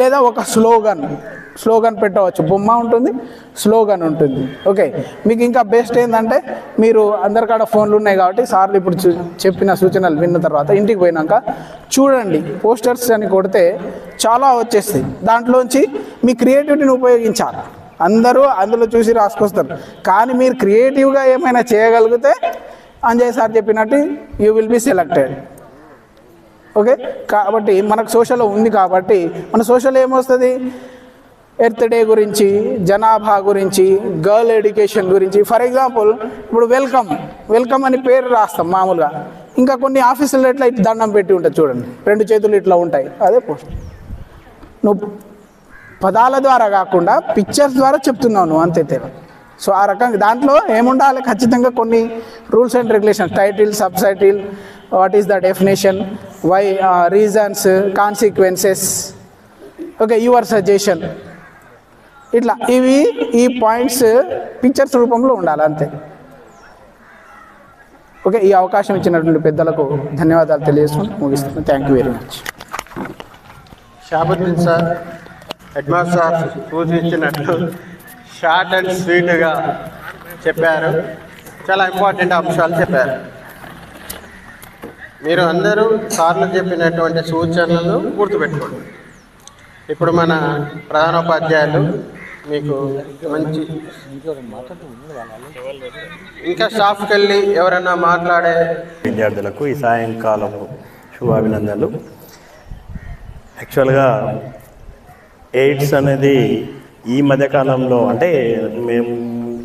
లేదా ఒక స్లోగన్ పెట్టవచ్చు, బొమ్మ ఉంటుంది, స్లోగన్ ఉంటుంది. ఓకే, మీకు ఇంకా బెస్ట్ ఏంటంటే మీరు అందరికాడ ఫోన్లు ఉన్నాయి కాబట్టి సార్లు ఇప్పుడు చెప్పిన సూచనలు విన్న తర్వాత ఇంటికి పోయినాక చూడండి, పోస్టర్స్ అని కొడితే చాలా వచ్చేస్తాయి. దాంట్లోంచి మీ క్రియేటివిటీని ఉపయోగించాలి. అందరూ అందులో చూసి రాసుకొస్తారు, కానీ మీరు క్రియేటివ్గా ఏమైనా చేయగలిగితే అంజయ్ సార్ చెప్పినట్టు you will be selected. Okay, కాబట్టి మనకు సోషల్లో ఉంది కాబట్టి మన సోషల్ ఏమొస్తుంది, ఎర్త్ డే గురించి, జనాభా గురించి, గర్ల్ ఎడ్యుకేషన్ గురించి. ఫర్ ఎగ్జాంపుల్ ఇప్పుడు వెల్కమ్ అని పేరు రాస్తాం మామూలుగా, ఇంకా కొన్ని ఆఫీసుల్లో ఇట్లా ఇట్లా దండం పెట్టి ఉంటుంది చూడండి, 2 చేతులు ఇట్లా ఉంటాయి, అదే పోస్టర్. నువ్వు పదాల ద్వారా కాకుండా పిక్చర్స్ ద్వారా చెప్తున్నావు నువ్వు, అంతే తేడా. సో ఆ రకంగా దాంట్లో ఏముండాలి, ఖచ్చితంగా కొన్ని rules and regulations, title, sub title, what is the definition, why, reasons, consequences, okay, your suggestion, ఇట్లా ఈ పాయింట్స్ పిక్చర్స్ రూపంలో ఉండాలి, అంతే. ఓకే, ఈ అవకాశం ఇచ్చినటువంటి పెద్దలకు ధన్యవాదాలు తెలియజేసుకుంటూ ముగిస్తున్నాను. Thank you very much. Shabuddin sir, head master sir సూచించినట్లు షార్ట్ అండ్ స్వీట్గా చెప్పారు. చాలా ఇంపార్టెంట్ అంశాలు చెప్పారు. మీరు అందరూ సార్లు చెప్పినటువంటి సూచనలు గుర్తుపెట్టుకోండి. ఇప్పుడు మన ప్రధానోపాధ్యాయులు మీకు మంచి ఇంకా స్టాఫ్కి వెళ్ళి ఎవరైనా మాట్లాడే విద్యార్థులకు ఈ సాయంకాలం శుభాభినందనలు. యాక్చువల్గా ఎయిడ్స్ అనేది ఈ మధ్యకాలంలో, అంటే మేము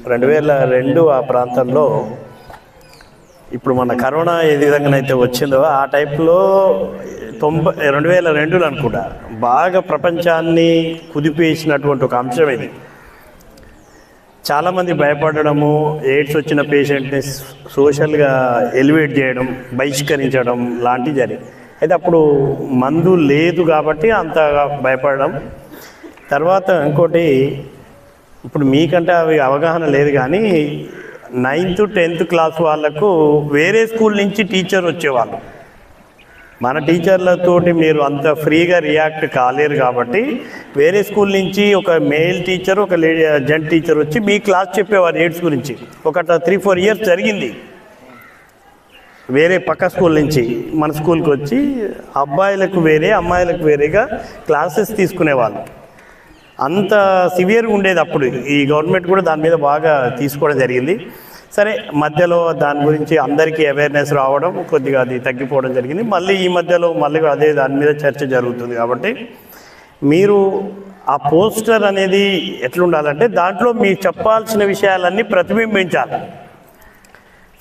2002 ఆ ప్రాంతంలో, ఇప్పుడు మన కరోనా ఏ విధంగానైతే వచ్చిందో ఆ టైప్లో 2002లో అనుకుంటా బాగా ప్రపంచాన్ని కుదిపేసినటువంటి ఒక అంశం ఇది. చాలామంది భయపడము, ఎయిడ్స్ వచ్చిన పేషెంట్ని సోషల్గా ఎలివేట్ చేయడం, బహిష్కరించడం లాంటివి జరిగింది. అయితే అప్పుడు మందు లేదు కాబట్టి అంతగా భయపడడం. తర్వాత ఇంకోటి, ఇప్పుడు మీకంటే అవి అవగాహన లేదు కానీ 9th 10th క్లాస్ వాళ్ళకు వేరే స్కూల్ నుంచి టీచర్ వచ్చేవాళ్ళు. మన టీచర్లతోటి మీరు అంత ఫ్రీగా రియాక్ట్ కాలేరు కాబట్టి వేరే స్కూల్ నుంచి ఒక మేల్ టీచర్, ఒక జెంట్ టీచర్ వచ్చి మీ క్లాస్ చెప్పేవారు ఎయిడ్స్ గురించి. ఒక 3-4 ఇయర్స్ జరిగింది. వేరే పక్క స్కూల్ నుంచి మన స్కూల్కి వచ్చి అబ్బాయిలకు వేరే, అమ్మాయిలకు వేరేగా క్లాసెస్ తీసుకునేవాళ్ళు. అంత సివియర్గా ఉండేది అప్పుడు. ఈ గవర్నమెంట్ కూడా దాని మీద బాగా తీసుకోవడం జరిగింది. సరే, మధ్యలో దాని గురించి అందరికీ అవేర్నెస్ రావడం, కొద్దిగా అది తగ్గిపోవడం జరిగింది. మళ్ళీ ఈ మధ్యలో మళ్ళీ అదే దాని మీద చర్చ జరుగుతుంది. కాబట్టి మీరు ఆ పోస్టర్ అనేది ఎట్లుండాలంటే దాంట్లో మీరు చెప్పాల్సిన విషయాలన్నీ ప్రతిబింబించాలి.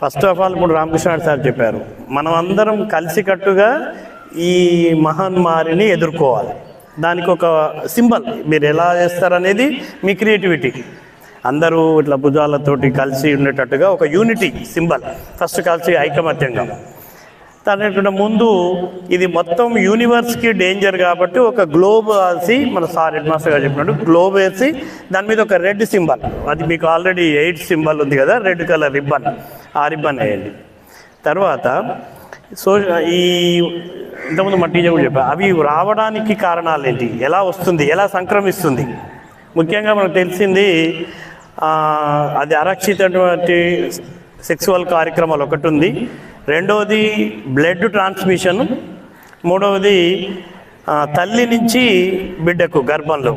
ఫస్ట్ ఆఫ్ ఆల్ ఇప్పుడు రామకృష్ణ సార్ చెప్పారు, మనం అందరం కలిసికట్టుగా ఈ మహమ్మారిని ఎదుర్కోవాలి. దానికి ఒక సింబల్ మీరు ఎలా చేస్తారనేది మీ క్రియేటివిటీ. అందరూ ఇట్లా భుజాలతోటి కలిసి ఉండేటట్టుగా ఒక యూనిటీ సింబల్, ఫస్ట్ కలిసి ఐకమత్యంగా. దానికంటే ముందు ఇది మొత్తం యూనివర్స్కి డేంజర్ కాబట్టి ఒక గ్లోబ్ వేసి, మన సార్ హెడ్ మాస్టర్ గారు చెప్పినట్టు గ్లోబ్ వేసి దాని మీద ఒక రెడ్ సింబల్, అది మీకు ఆల్రెడీ ఎయిడ్స్ సింబల్ ఉంది కదా, రెడ్ కలర్ రిబ్బన్, ఆ రిబ్బన్ వేయండి. తర్వాత ఈ ఇంతకుముందు మా టీచర్ కూడా చెప్పారు, అవి రావడానికి కారణాలు ఏంటి, ఎలా వస్తుంది, ఎలా సంక్రమిస్తుంది. ముఖ్యంగా మనకు తెలిసింది అది అరక్షితటువంటి సెక్సువల్ కార్యక్రమాలు ఒకటి ఉంది, రెండవది బ్లడ్ ట్రాన్స్మిషన్, మూడవది తల్లి నుంచి బిడ్డకు, గర్భంలో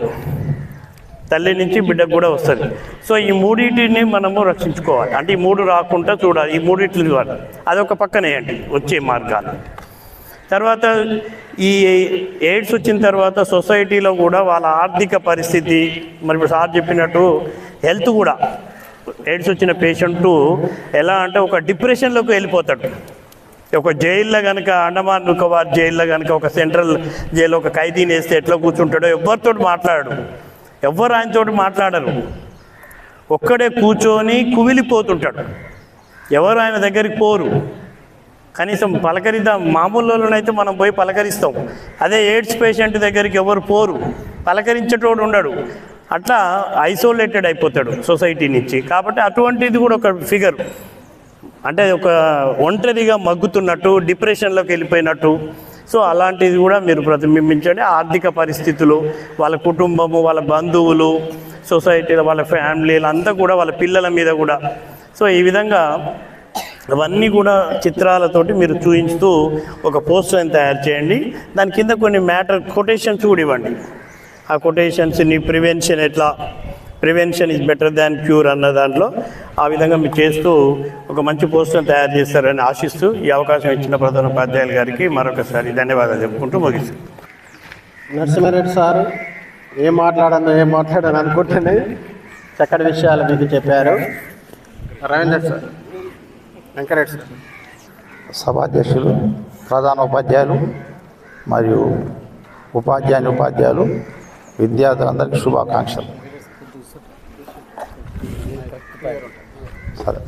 తల్లి నుంచి బిడ్డకు కూడా వస్తుంది. సో ఈ మూడింటిని మనము రక్షించుకోవాలి. అంటే ఈ 3 రాకుండా చూడాలి, ఈ మూడింటిని కాదు, అదొక పక్కనేయండి వచ్చే మార్గాలు. తర్వాత ఈ ఎయిడ్స్ వచ్చిన తర్వాత సొసైటీలో కూడా వాళ్ళ ఆర్థిక పరిస్థితి, మరి ఇప్పుడు సార్ చెప్పినట్టు హెల్త్ కూడా, ఎయిడ్స్ వచ్చిన పేషెంటు ఎలా అంటే ఒక డిప్రెషన్లోకి వెళ్ళిపోతాడు. ఒక జైల్లో కనుక, అండమాన్ నికోబార్ జైల్లో కనుక ఒక సెంట్రల్ జైల్లో ఒక ఖైదీని వేస్తే ఎట్లా కూర్చుంటాడో, ఎవరితో మాట్లాడు, ఎవరు ఆయనతో మాట్లాడరు, ఒక్కడే కూర్చొని కుమిలిపోతుంటాడు, ఎవరు ఆయన దగ్గరికి పోరు, కనీసం పలకరిద్దాం. మామూలులోనైతే మనం పోయి పలకరిస్తాం, అదే ఎయిడ్స్ పేషెంట్ దగ్గరికి ఎవరు పోరు, పలకరించేటోడు ఉండడు, అట్లా ఐసోలేటెడ్ అయిపోతాడు సొసైటీ నుంచి. కాబట్టి అటువంటిది కూడా ఒక ఫిగర్, అంటే ఒక ఒంటరిగా మగ్గుతున్నట్టు, డిప్రెషన్లోకి వెళ్ళిపోయినట్టు. సో అలాంటిది కూడా మీరు ప్రతిబింబించండి. ఆర్థిక పరిస్థితులు, వాళ్ళ కుటుంబము, వాళ్ళ బంధువులు, సొసైటీలో వాళ్ళ ఫ్యామిలీలు అంతా కూడా, వాళ్ళ పిల్లల మీద కూడా. సో ఈ విధంగా అవన్నీ కూడా చిత్రాలతోటి మీరు చూపించుతూ ఒక పోస్టర్ని తయారు చేయండి. దాని కింద కొన్ని కొటేషన్స్ కూడా ఇవ్వండి. ఆ కొటేషన్స్ని ప్రివెన్షన్, ఎట్లా prevention is better than cure అన్న దాంట్లో ఆ విధంగా మీరు చేస్తూ ఒక మంచి పోస్టర్ని తయారు చేస్తారని ఆశిస్తూ ఈ అవకాశం ఇచ్చిన ప్రధానోపాధ్యాయులు గారికి మరొకసారి ధన్యవాదాలు చెప్పుకుంటూ ముగిస్తాను. నరసింహారెడ్డి సారు ఏం మాట్లాడాను అనుకుంటేనే చక్కటి విషయాలు మీకు చెప్పారు. Ravinder sir, Venkat Reddy sir. సభాధ్యక్షులు, ప్రధానోపాధ్యాయులు మరియు ఉపాధ్యాయులు, విద్యార్థులందరికీ శుభాకాంక్షలు. సరే,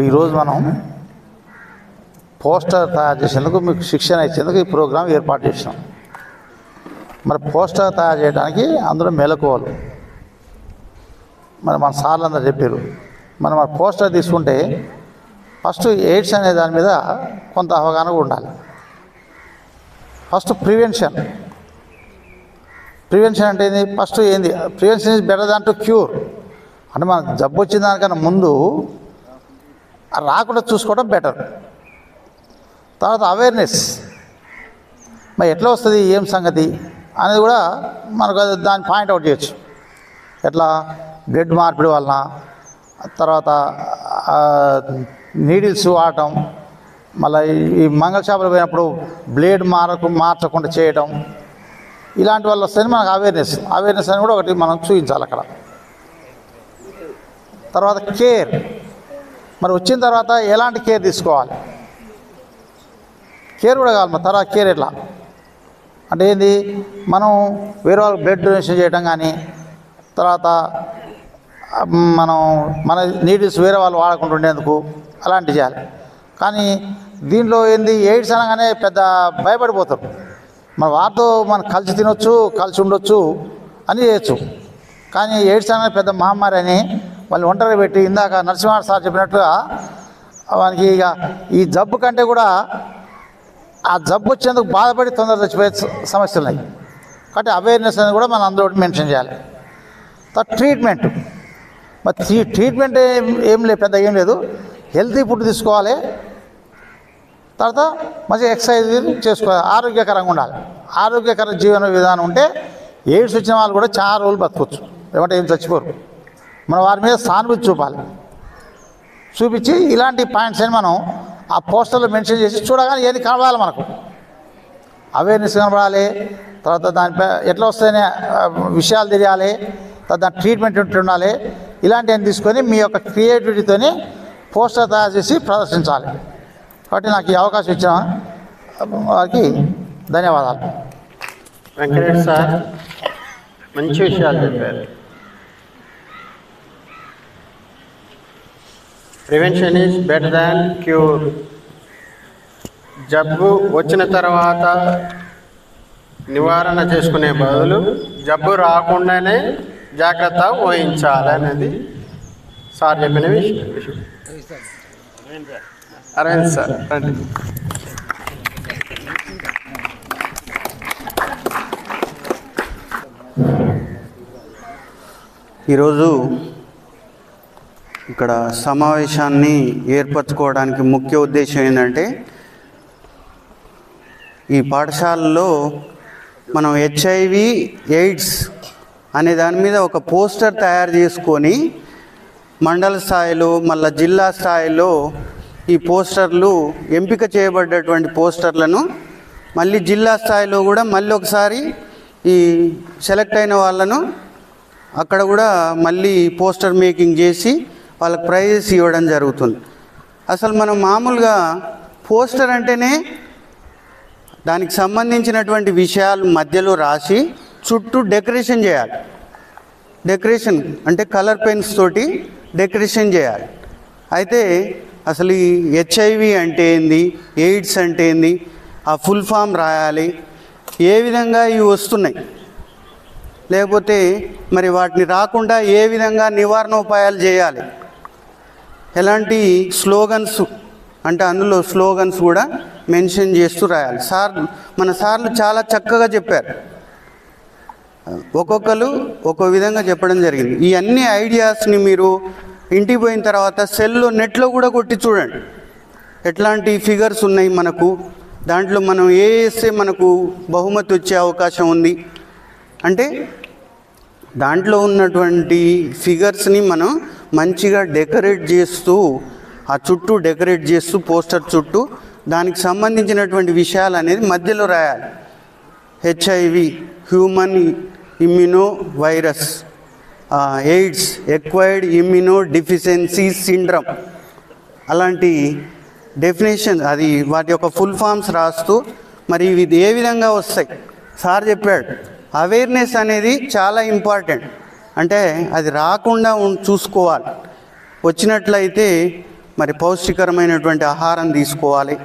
ఈరోజు మనం పోస్టర్ తయారు చేసేందుకు మీకు శిక్షణ ఇచ్చేందుకు ఈ ప్రోగ్రాం ఏర్పాటు చేసినాం. మరి పోస్టర్ తయారు చేయడానికి అందులో మెలకువలు మన సార్లు అందరూ చెప్పారు. మనం ఆ పోస్టర్ తీసుకుంటే ఫస్ట్ ఎయిడ్స్ అనే దాని మీద కొంత అవగాహన ఉండాలి. ఫస్ట్ ప్రివెన్షన్ అంటే ఏంది? ఫస్ట్ ఏంది? Prevention is better than to cure. అంటే మన జబ్బు వచ్చిన దానికన్నా ముందు రాకుండా చూసుకోవడం బెటర్. తర్వాత అవేర్నెస్, మరి ఎట్లా వస్తుంది, ఏం సంగతి అనేది కూడా మనకు దాన్ని పాయింట్అవుట్ చేయొచ్చు. ఎట్లా? బ్లడ్ మార్పిడి వలన, తర్వాత నీడిల్స్ వాడటం, మళ్ళీ ఈ మంగళ షాపులు పోయినప్పుడు బ్లేడ్ మార్చకుండా చేయటం, ఇలాంటి వల్ల వస్తుంది మనకు అవేర్నెస్ అని కూడా ఒకటి మనం చూపించాలి అక్కడ. తర్వాత కేర్, మరి వచ్చిన తర్వాత ఎలాంటి కేర్ తీసుకోవాలి, కేర్ కూడా కావాలి. మరి తర్వాత కేర్ ఎట్లా అంటే ఏంది? మనం వేరే వాళ్ళకి బ్లడ్ డొనేషన్ చేయడం కానీ, తర్వాత మన నీడిల్స్ వేరే వాళ్ళు వాడకుండా ఉండేందుకు అలాంటివి చేయాలి. కానీ దీనిలో ఏంది? ఎయిడ్స్ అనగానే పెద్ద భయపడిపోతారు. మన వారితో మనం కలిసి తినొచ్చు, కలిసి ఉండొచ్చు అని చేయొచ్చు. కానీ ఎయిడ్స్ అనేది పెద్ద మహమ్మారి అని వాళ్ళు ఒంటరి పెట్టి, ఇందాక నరసింహ సార్ చెప్పినట్టుగా మనకి ఇక ఈ జబ్బు కంటే కూడా ఆ జబ్బు వచ్చేందుకు బాధపడి తొందరగా చచ్చిపోయే సమస్యలు ఉన్నాయి. కాబట్టి అవేర్నెస్ అనేది కూడా మనం అందులో మెన్షన్ చేయాలి. తర్వాత ట్రీట్మెంట్, మరి ట్రీట్మెంట్ ఏం లేదు, పెద్ద ఏం లేదు. హెల్తీ ఫుడ్ తీసుకోవాలి, తర్వాత మంచిగా ఎక్సర్సైజ్ చేసుకోవాలి, ఆరోగ్యకరంగా ఉండాలి. ఆరోగ్యకర జీవన విధానం ఉంటే ఎయిడ్స్ వచ్చిన వాళ్ళు కూడా చాలా రోజులు బతకొచ్చు, ఏమంటే ఏం చచ్చిపోరు. మనం వారి మీద సానుభూతి చూపించి ఇలాంటి పాయింట్స్ అని మనం ఆ పోస్టర్లో మెన్షన్ చేసి చూడగానే ఏది కనబడాలి, మనకు అవేర్నెస్ కనబడాలి. తర్వాత దానిపై ఎట్లా వస్తాయనే విషయాలు తెలియాలి. తర్వాత దాని ట్రీట్మెంట్ ఉండాలి. ఇలాంటివన్నీ తీసుకొని మీ యొక్క క్రియేటివిటీతోని పోస్టర్ తయారు చేసి ప్రదర్శించాలి. కాబట్టి నాకు ఈ అవకాశం ఇచ్చిన వారికి ధన్యవాదాలు. వెంకటేష్ సార్ మంచి విషయాలు చెప్పారు. Prevention is better than cure. జబ్బు వచ్చిన తర్వాత నివారణ చేసుకునే బదులు జబ్బు రాకుండానే జాగ్రత్త వహించాలి అనేది సార్ చెప్పిన విషయం. అరవింద్ సార్ రండి. ఈరోజు ఇక్కడ సమావేశాన్ని ఏర్పరచుకోవడానికి ముఖ్య ఉద్దేశం ఏంటంటే, ఈ పాఠశాలలో మనం HIV ఎయిడ్స్ అనే దాని మీద ఒక పోస్టర్ తయారు చేసుకొని మండల స్థాయిలో మళ్ళీ జిల్లా స్థాయిలో ఈ పోస్టర్లు ఎంపిక చేయబడ్డటువంటి పోస్టర్లను మళ్ళీ జిల్లా స్థాయిలో కూడా మళ్ళీ ఒకసారి ఈ సెలెక్ట్ అయిన వాళ్ళను అక్కడ కూడా మళ్ళీ పోస్టర్ మేకింగ్ చేసి వాళ్ళకి ప్రైజెస్ ఇవ్వడం జరుగుతుంది. అసలు మనం మామూలుగా పోస్టర్ అంటేనే దానికి సంబంధించినటువంటి విషయాలు మధ్యలో రాసి చుట్టూ డెకరేషన్ చేయాలి. డెకరేషన్ అంటే కలర్ పెన్స్ తోటి డెకరేషన్ చేయాలి. అయితే అసలు ఈ HIV అంటే ఏంది, ఎయిడ్స్ అంటే ఏంది, ఆ ఫుల్ ఫామ్ రాయాలి, ఏ విధంగా ఇవి వస్తున్నాయి, లేకపోతే మరి వాటిని రాకుండా ఏ విధంగా నివారణోపాయాలు చేయాలి, ఎలాంటి స్లోగన్స్ అంటే అందులో స్లోగన్స్ కూడా మెన్షన్ చేస్తూ రాయాలి. మన సార్లు చాలా చక్కగా చెప్పారు. ఒక్కొక్కరు ఒక్కో విధంగా చెప్పడం జరిగింది. ఈ అన్ని ఐడియాస్ని మీరు ఇంటికి పోయిన తర్వాత సెల్లో నెట్లో కూడా కొట్టి చూడండి, ఎట్లాంటి ఫిగర్స్ ఉన్నాయి మనకు, దాంట్లో మనం ఏ వేస్తే మనకు బహుమతి వచ్చే అవకాశం ఉంది అంటే దాంట్లో ఉన్నటువంటి ఫిగర్స్ని మనం మంచిగా డెకరేట్ చేస్తూ ఆ చుట్టూ డెకరేట్ చేస్తూ పోస్టర్ చుట్టూ దానికి సంబంధించినటువంటి విషయాలు అనేది మధ్యలో రాయాలి. HIV human immuno virus, AIDS acquired immuno deficiency syndrome, అలాంటి డెఫినేషన్ అది వాటి యొక్క ఫుల్ ఫామ్స్ రాస్తూ మరి ఇది ఏ విధంగా వస్తాయి సార్ చెప్పాడు. అవేర్నెస్ అనేది చాలా ఇంపార్టెంట్. అంటే అది రాకుండా చూసుకోవాలి. వచ్చినట్లయితే మరి పౌష్టికరమైనటువంటి ఆహారం తీసుకోవాలి.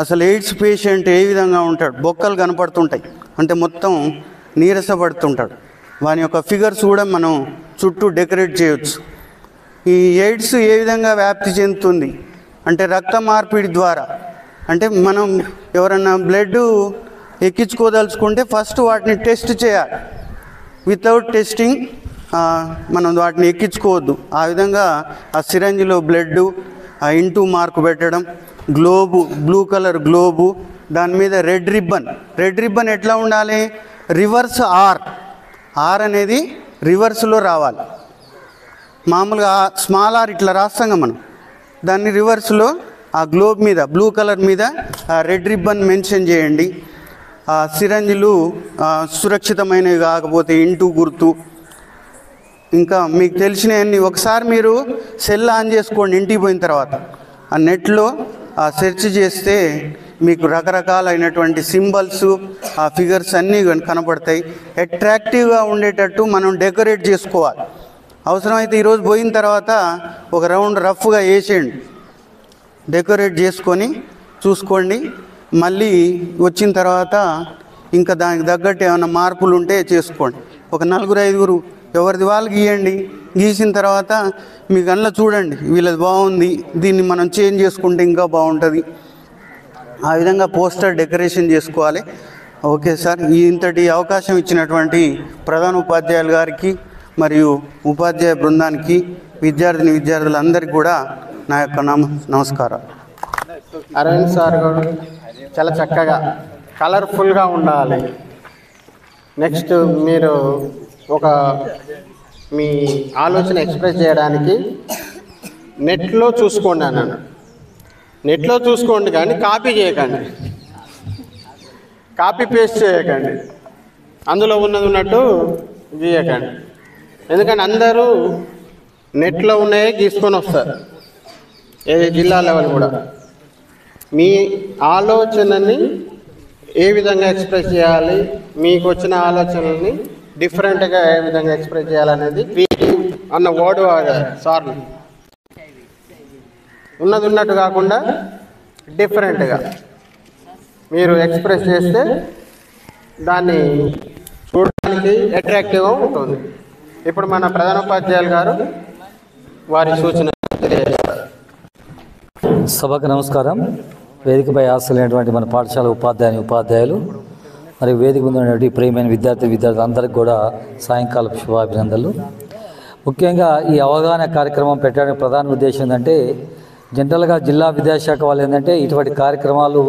అసలు ఎయిడ్స్ పేషెంట్ ఏ విధంగా ఉంటాడు, బొక్కలు కనపడుతుంటాయి అంటే మొత్తం నీరసపడుతుంటాడు. వాని యొక్క ఫిగర్స్ కూడా మనం చుట్టూ డెకరేట్ చేయవచ్చు. ఈ ఎయిడ్స్ ఏ విధంగా వ్యాప్తి చెందుతుంది అంటే రక్త మార్పిడి ద్వారా. అంటే మనం ఎవరన్నా బ్లడ్ ఎక్కించుకోదలుచుకుంటే ఫస్ట్ వాటిని టెస్ట్ చేయాలి. వితౌట్ టెస్టింగ్ మనం వాటిని ఎక్కించుకోవద్దు. ఆ విధంగా ఆ సిరంజిలో బ్లడ్ ఇంటూ మార్కు పెట్టడం, గ్లోబు బ్లూ కలర్ గ్లోబు, దాని మీద రెడ్ రిబ్బన్ ఎట్లా ఉండాలి, రివర్స్ ఆర్ అనేది రివర్స్లో రావాలి. మామూలుగా స్మాల్ ఆర్ ఇట్లా రాస్తాంగా మనం, దాన్ని రివర్స్లో ఆ గ్లోబ్ మీద బ్లూ కలర్ మీద రెడ్ రిబ్బన్ మెన్షన్ చేయండి. ఆ సిరంజిలు సురక్షితమైనవి కాకపోతే ఇంటూ గుర్తు. ఇంకా మీకు తెలిసినవన్నీ ఒకసారి మీరు సెల్ ఆన్ చేసుకోండి ఇంటికి పోయిన తర్వాత. ఆ నెట్లో సెర్చ్ చేస్తే మీకు రకరకాలైనటువంటి సింబల్స్ ఆ ఫిగర్స్ అన్నీ కనపడతాయి. అట్రాక్టివ్గా ఉండేటట్టు మనం డెకరేట్ చేసుకోవాలి. అవసరమైతే ఈరోజు పోయిన తర్వాత ఒక రౌండ్ రఫ్గా వేసేయండి, డెకరేట్ చేసుకొని చూసుకోండి. మళ్ళీ వచ్చిన తర్వాత ఇంకా దానికి తగ్గట్టు ఏమైనా మార్పులు ఉంటే చేసుకోండి. ఒక 4-5 ఎవరిది వాళ్ళు గీయండి. గీసిన తర్వాత మీకు అందులో చూడండి, వీళ్ళది బాగుంది, దీన్ని మనం చేంజ్ చేసుకుంటే ఇంకా బాగుంటుంది. ఆ విధంగా పోస్టర్ డెకరేషన్ చేసుకోవాలి. ఓకే సార్, ఇంతటి అవకాశం ఇచ్చినటువంటి ప్రధాన ఉపాధ్యాయులు గారికి మరియు ఉపాధ్యాయ బృందానికి, విద్యార్థులందరికీ కూడా నా యొక్క నమస్కారాలు. అరవింద్ సార్ గారు చాలా చక్కగా కలర్ఫుల్గా ఉండాలి. నెక్స్ట్ మీరు ఒక మీ ఆలోచన ఎక్స్ప్రెస్ చేయడానికి నెట్లో చూసుకోండి అన్నాను. నెట్లో చూసుకోండి కానీ కాపీ చేయకండి, కాపీ పేస్ట్ చేయకండి, అందులో ఉన్నట్టు గీయకండి. ఎందుకంటే అందరూ నెట్లో ఉన్నాయే గీసుకొని వస్తారు, ఏది జిల్లా లెవెల్ కూడా. మీ ఆలోచనని ఏ విధంగా ఎక్స్ప్రెస్ చేయాలి, మీకు వచ్చిన ఆలోచనల్ని డిఫరెంట్గా ఏ విధంగా ఎక్స్ప్రెస్ చేయాలనేది క్రియేటివ్ అన్న వర్డ్ వాడారు సార్. ఉన్నట్టు కాకుండా డిఫరెంట్గా మీరు ఎక్స్ప్రెస్ చేస్తే దాన్ని చూడడానికి అట్రాక్టివ్గా ఉంటుంది. ఇప్పుడు మన ప్రధానోపాధ్యాయులు గారు వారి సూచన తెలియజేస్తారు. సభకు నమస్కారం. వేదికపై ఆశలైనటువంటి మన పాఠశాల ఉపాధ్యాయులు మరియు వేదిక ముందు ఉన్నటువంటి ప్రియమైన విద్యార్థులందరికీ కూడా సాయంకాల శుభాభినందనలు. ముఖ్యంగా ఈ అవగాహన కార్యక్రమం పెట్టడానికి ప్రధాన ఉద్దేశం ఏంటంటే, జనరల్గా జిల్లా విద్యాశాఖ వాళ్ళు ఏంటంటే ఇటువంటి కార్యక్రమాలు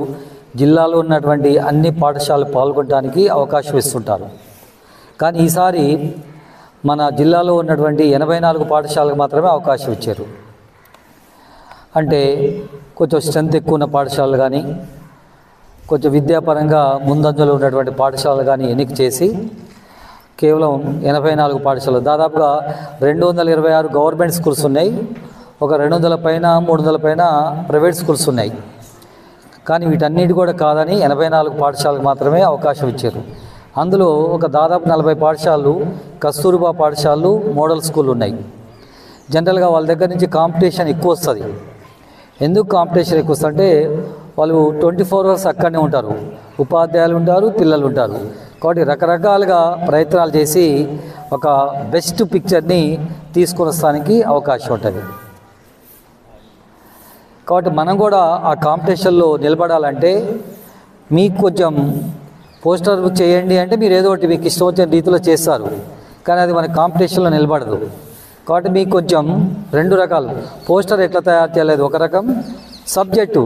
జిల్లాలో ఉన్నటువంటి అన్ని పాఠశాలలు పాల్గొనడానికి అవకాశం ఇస్తుంటారు. కానీ ఈసారి మన జిల్లాలో ఉన్నటువంటి 84 పాఠశాలకు మాత్రమే అవకాశం ఇచ్చారు. అంటే కొంచెం స్ట్రెంత్ ఎక్కువ ఉన్న పాఠశాలలు కానీ, కొంచెం విద్యాపరంగా ముందంజలో ఉన్నటువంటి పాఠశాలలు కానీ ఎన్నిక చేసి కేవలం 84 పాఠశాలలు, దాదాపుగా 226 గవర్నమెంట్ స్కూల్స్ ఉన్నాయి, ఒక 200 పైన 300 పైన ప్రైవేట్ స్కూల్స్ ఉన్నాయి. కానీ వీటన్నిటి కూడా కాదని 84 పాఠశాలకు మాత్రమే అవకాశం ఇచ్చారు. అందులో ఒక దాదాపు 40 పాఠశాలలు కస్తూర్బా పాఠశాలలు మోడల్ స్కూల్ ఉన్నాయి. జనరల్గా వాళ్ళ దగ్గర నుంచి కాంపిటీషన్ ఎక్కువ వస్తుంది. ఎందుకు కాంపిటీషన్ ఎక్కువ వస్తుంది అంటే వాళ్ళు 24 hours అక్కడనే ఉంటారు, ఉపాధ్యాయులు ఉంటారు, పిల్లలు ఉంటారు. కాబట్టి రకరకాలుగా ప్రయత్నాలు చేసి ఒక బెస్ట్ పిక్చర్ని తీసుకొని వస్తానికి అవకాశం ఉంటుంది. కాబట్టి మనం కూడా ఆ కాంపిటీషన్లో నిలబడాలంటే మీకు కొంచెం పోస్టర్ చేయండి అంటే మీరు ఏదో ఒకటి మీకు ఇష్టం వచ్చిన రీతిలో చేస్తారు, కానీ అది మన కాంపిటీషన్లో నిలబడదు. కాబట్టి మీకు కొంచెం 2 రకాలు పోస్టర్ ఎట్లా తయారు చేయలేదు. ఒక రకం సబ్జెక్టు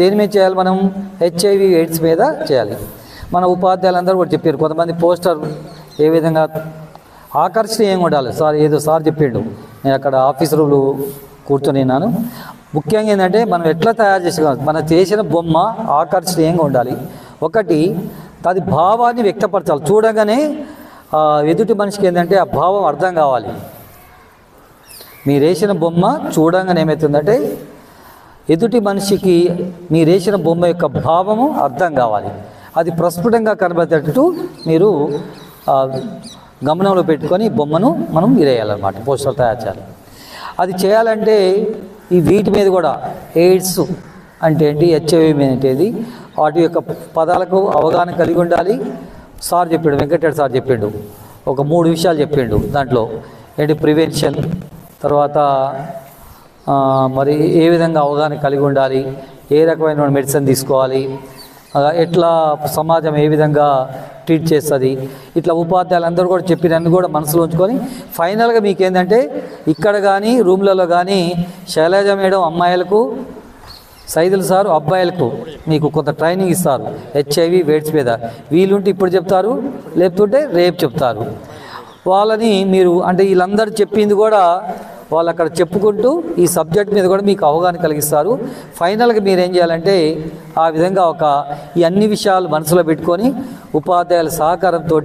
దేని మీద చేయాలి, మనం HIV AIDS మీద చేయాలి. మన ఉపాధ్యాయులందరూ కూడా చెప్పారు, కొంతమంది పోస్టర్ ఏ విధంగా ఆకర్షణీయంగా ఉండాలి. సార్ చెప్పిండు, నేను అక్కడ ఆఫీసర్లు కూర్చొని ఉన్నాను. ముఖ్యంగా ఏంటంటే మనం ఎట్లా తయారు చేసుకోవాలి, మనం చేసిన బొమ్మ ఆకర్షణీయంగా ఉండాలి. ఒకటి అది భావాన్ని వ్యక్తపరచాలి. చూడగానే ఎదుటి మనిషికి ఏంటంటే ఆ భావం అర్థం కావాలి. మీరు వేసిన బొమ్మ చూడంగానే ఏమవుతుందంటే ఎదుటి మనిషికి మీరు వేసిన బొమ్మ యొక్క భావము అర్థం కావాలి. అది ప్రస్ఫుటంగా కనబడేటట్టు మీరు గమనంలో పెట్టుకొని బొమ్మను మనం వేయాలన్నమాట, పోస్టర్ తయారు చేయాలి. అది చేయాలంటే ఈ వీటి మీద కూడా ఎయిడ్స్ అంటే ఏంటి, హెచ్ఐవి ఏంటి, వాటి యొక్క పదాలకు అవగాహన కలిగి ఉండాలి. సార్ చెప్పిండు, వెంకటరెడ్డి సార్ చెప్పిండు, ఒక 3 విషయాలు చెప్పిండు. దాంట్లో ఏంటి ప్రివెన్షన్, తర్వాత మరి ఏ విధంగా అవగాహన కలిగి ఉండాలి, ఏ రకమైన మెడిసిన్ తీసుకోవాలి, ఎట్లా సమాజం ఏ విధంగా ట్రీట్ చేస్తుంది, ఇట్లా ఉపాధ్యాయులందరూ కూడా చెప్పినన్ని కూడా మనసులో ఉంచుకొని ఫైనల్గా మీకు ఏంటంటే ఇక్కడ కానీ రూమ్లలో కానీ శైలజ మేడం అమ్మాయిలకు, సైదులు సార్ అబ్బాయిలకు మీకు కొంత ట్రైనింగ్ ఇస్తారు హెచ్ఐవి ఎయిడ్స్ మీద. వీలుంటే ఇప్పుడు చెప్తారు, లేకపోతే రేపు చెప్తారు. వాళ్ళని మీరు అంటే వీళ్ళందరూ చెప్పింది కూడా వాళ్ళు అక్కడ చెప్పుకుంటూ ఈ సబ్జెక్ట్ మీద కూడా మీకు అవగాహన కలిగిస్తారు. ఫైనల్గా మీరు ఏం చేయాలంటే ఆ విధంగా ఈ అన్ని విషయాలు మనసులో పెట్టుకొని ఉపాధ్యాయుల సహకారంతో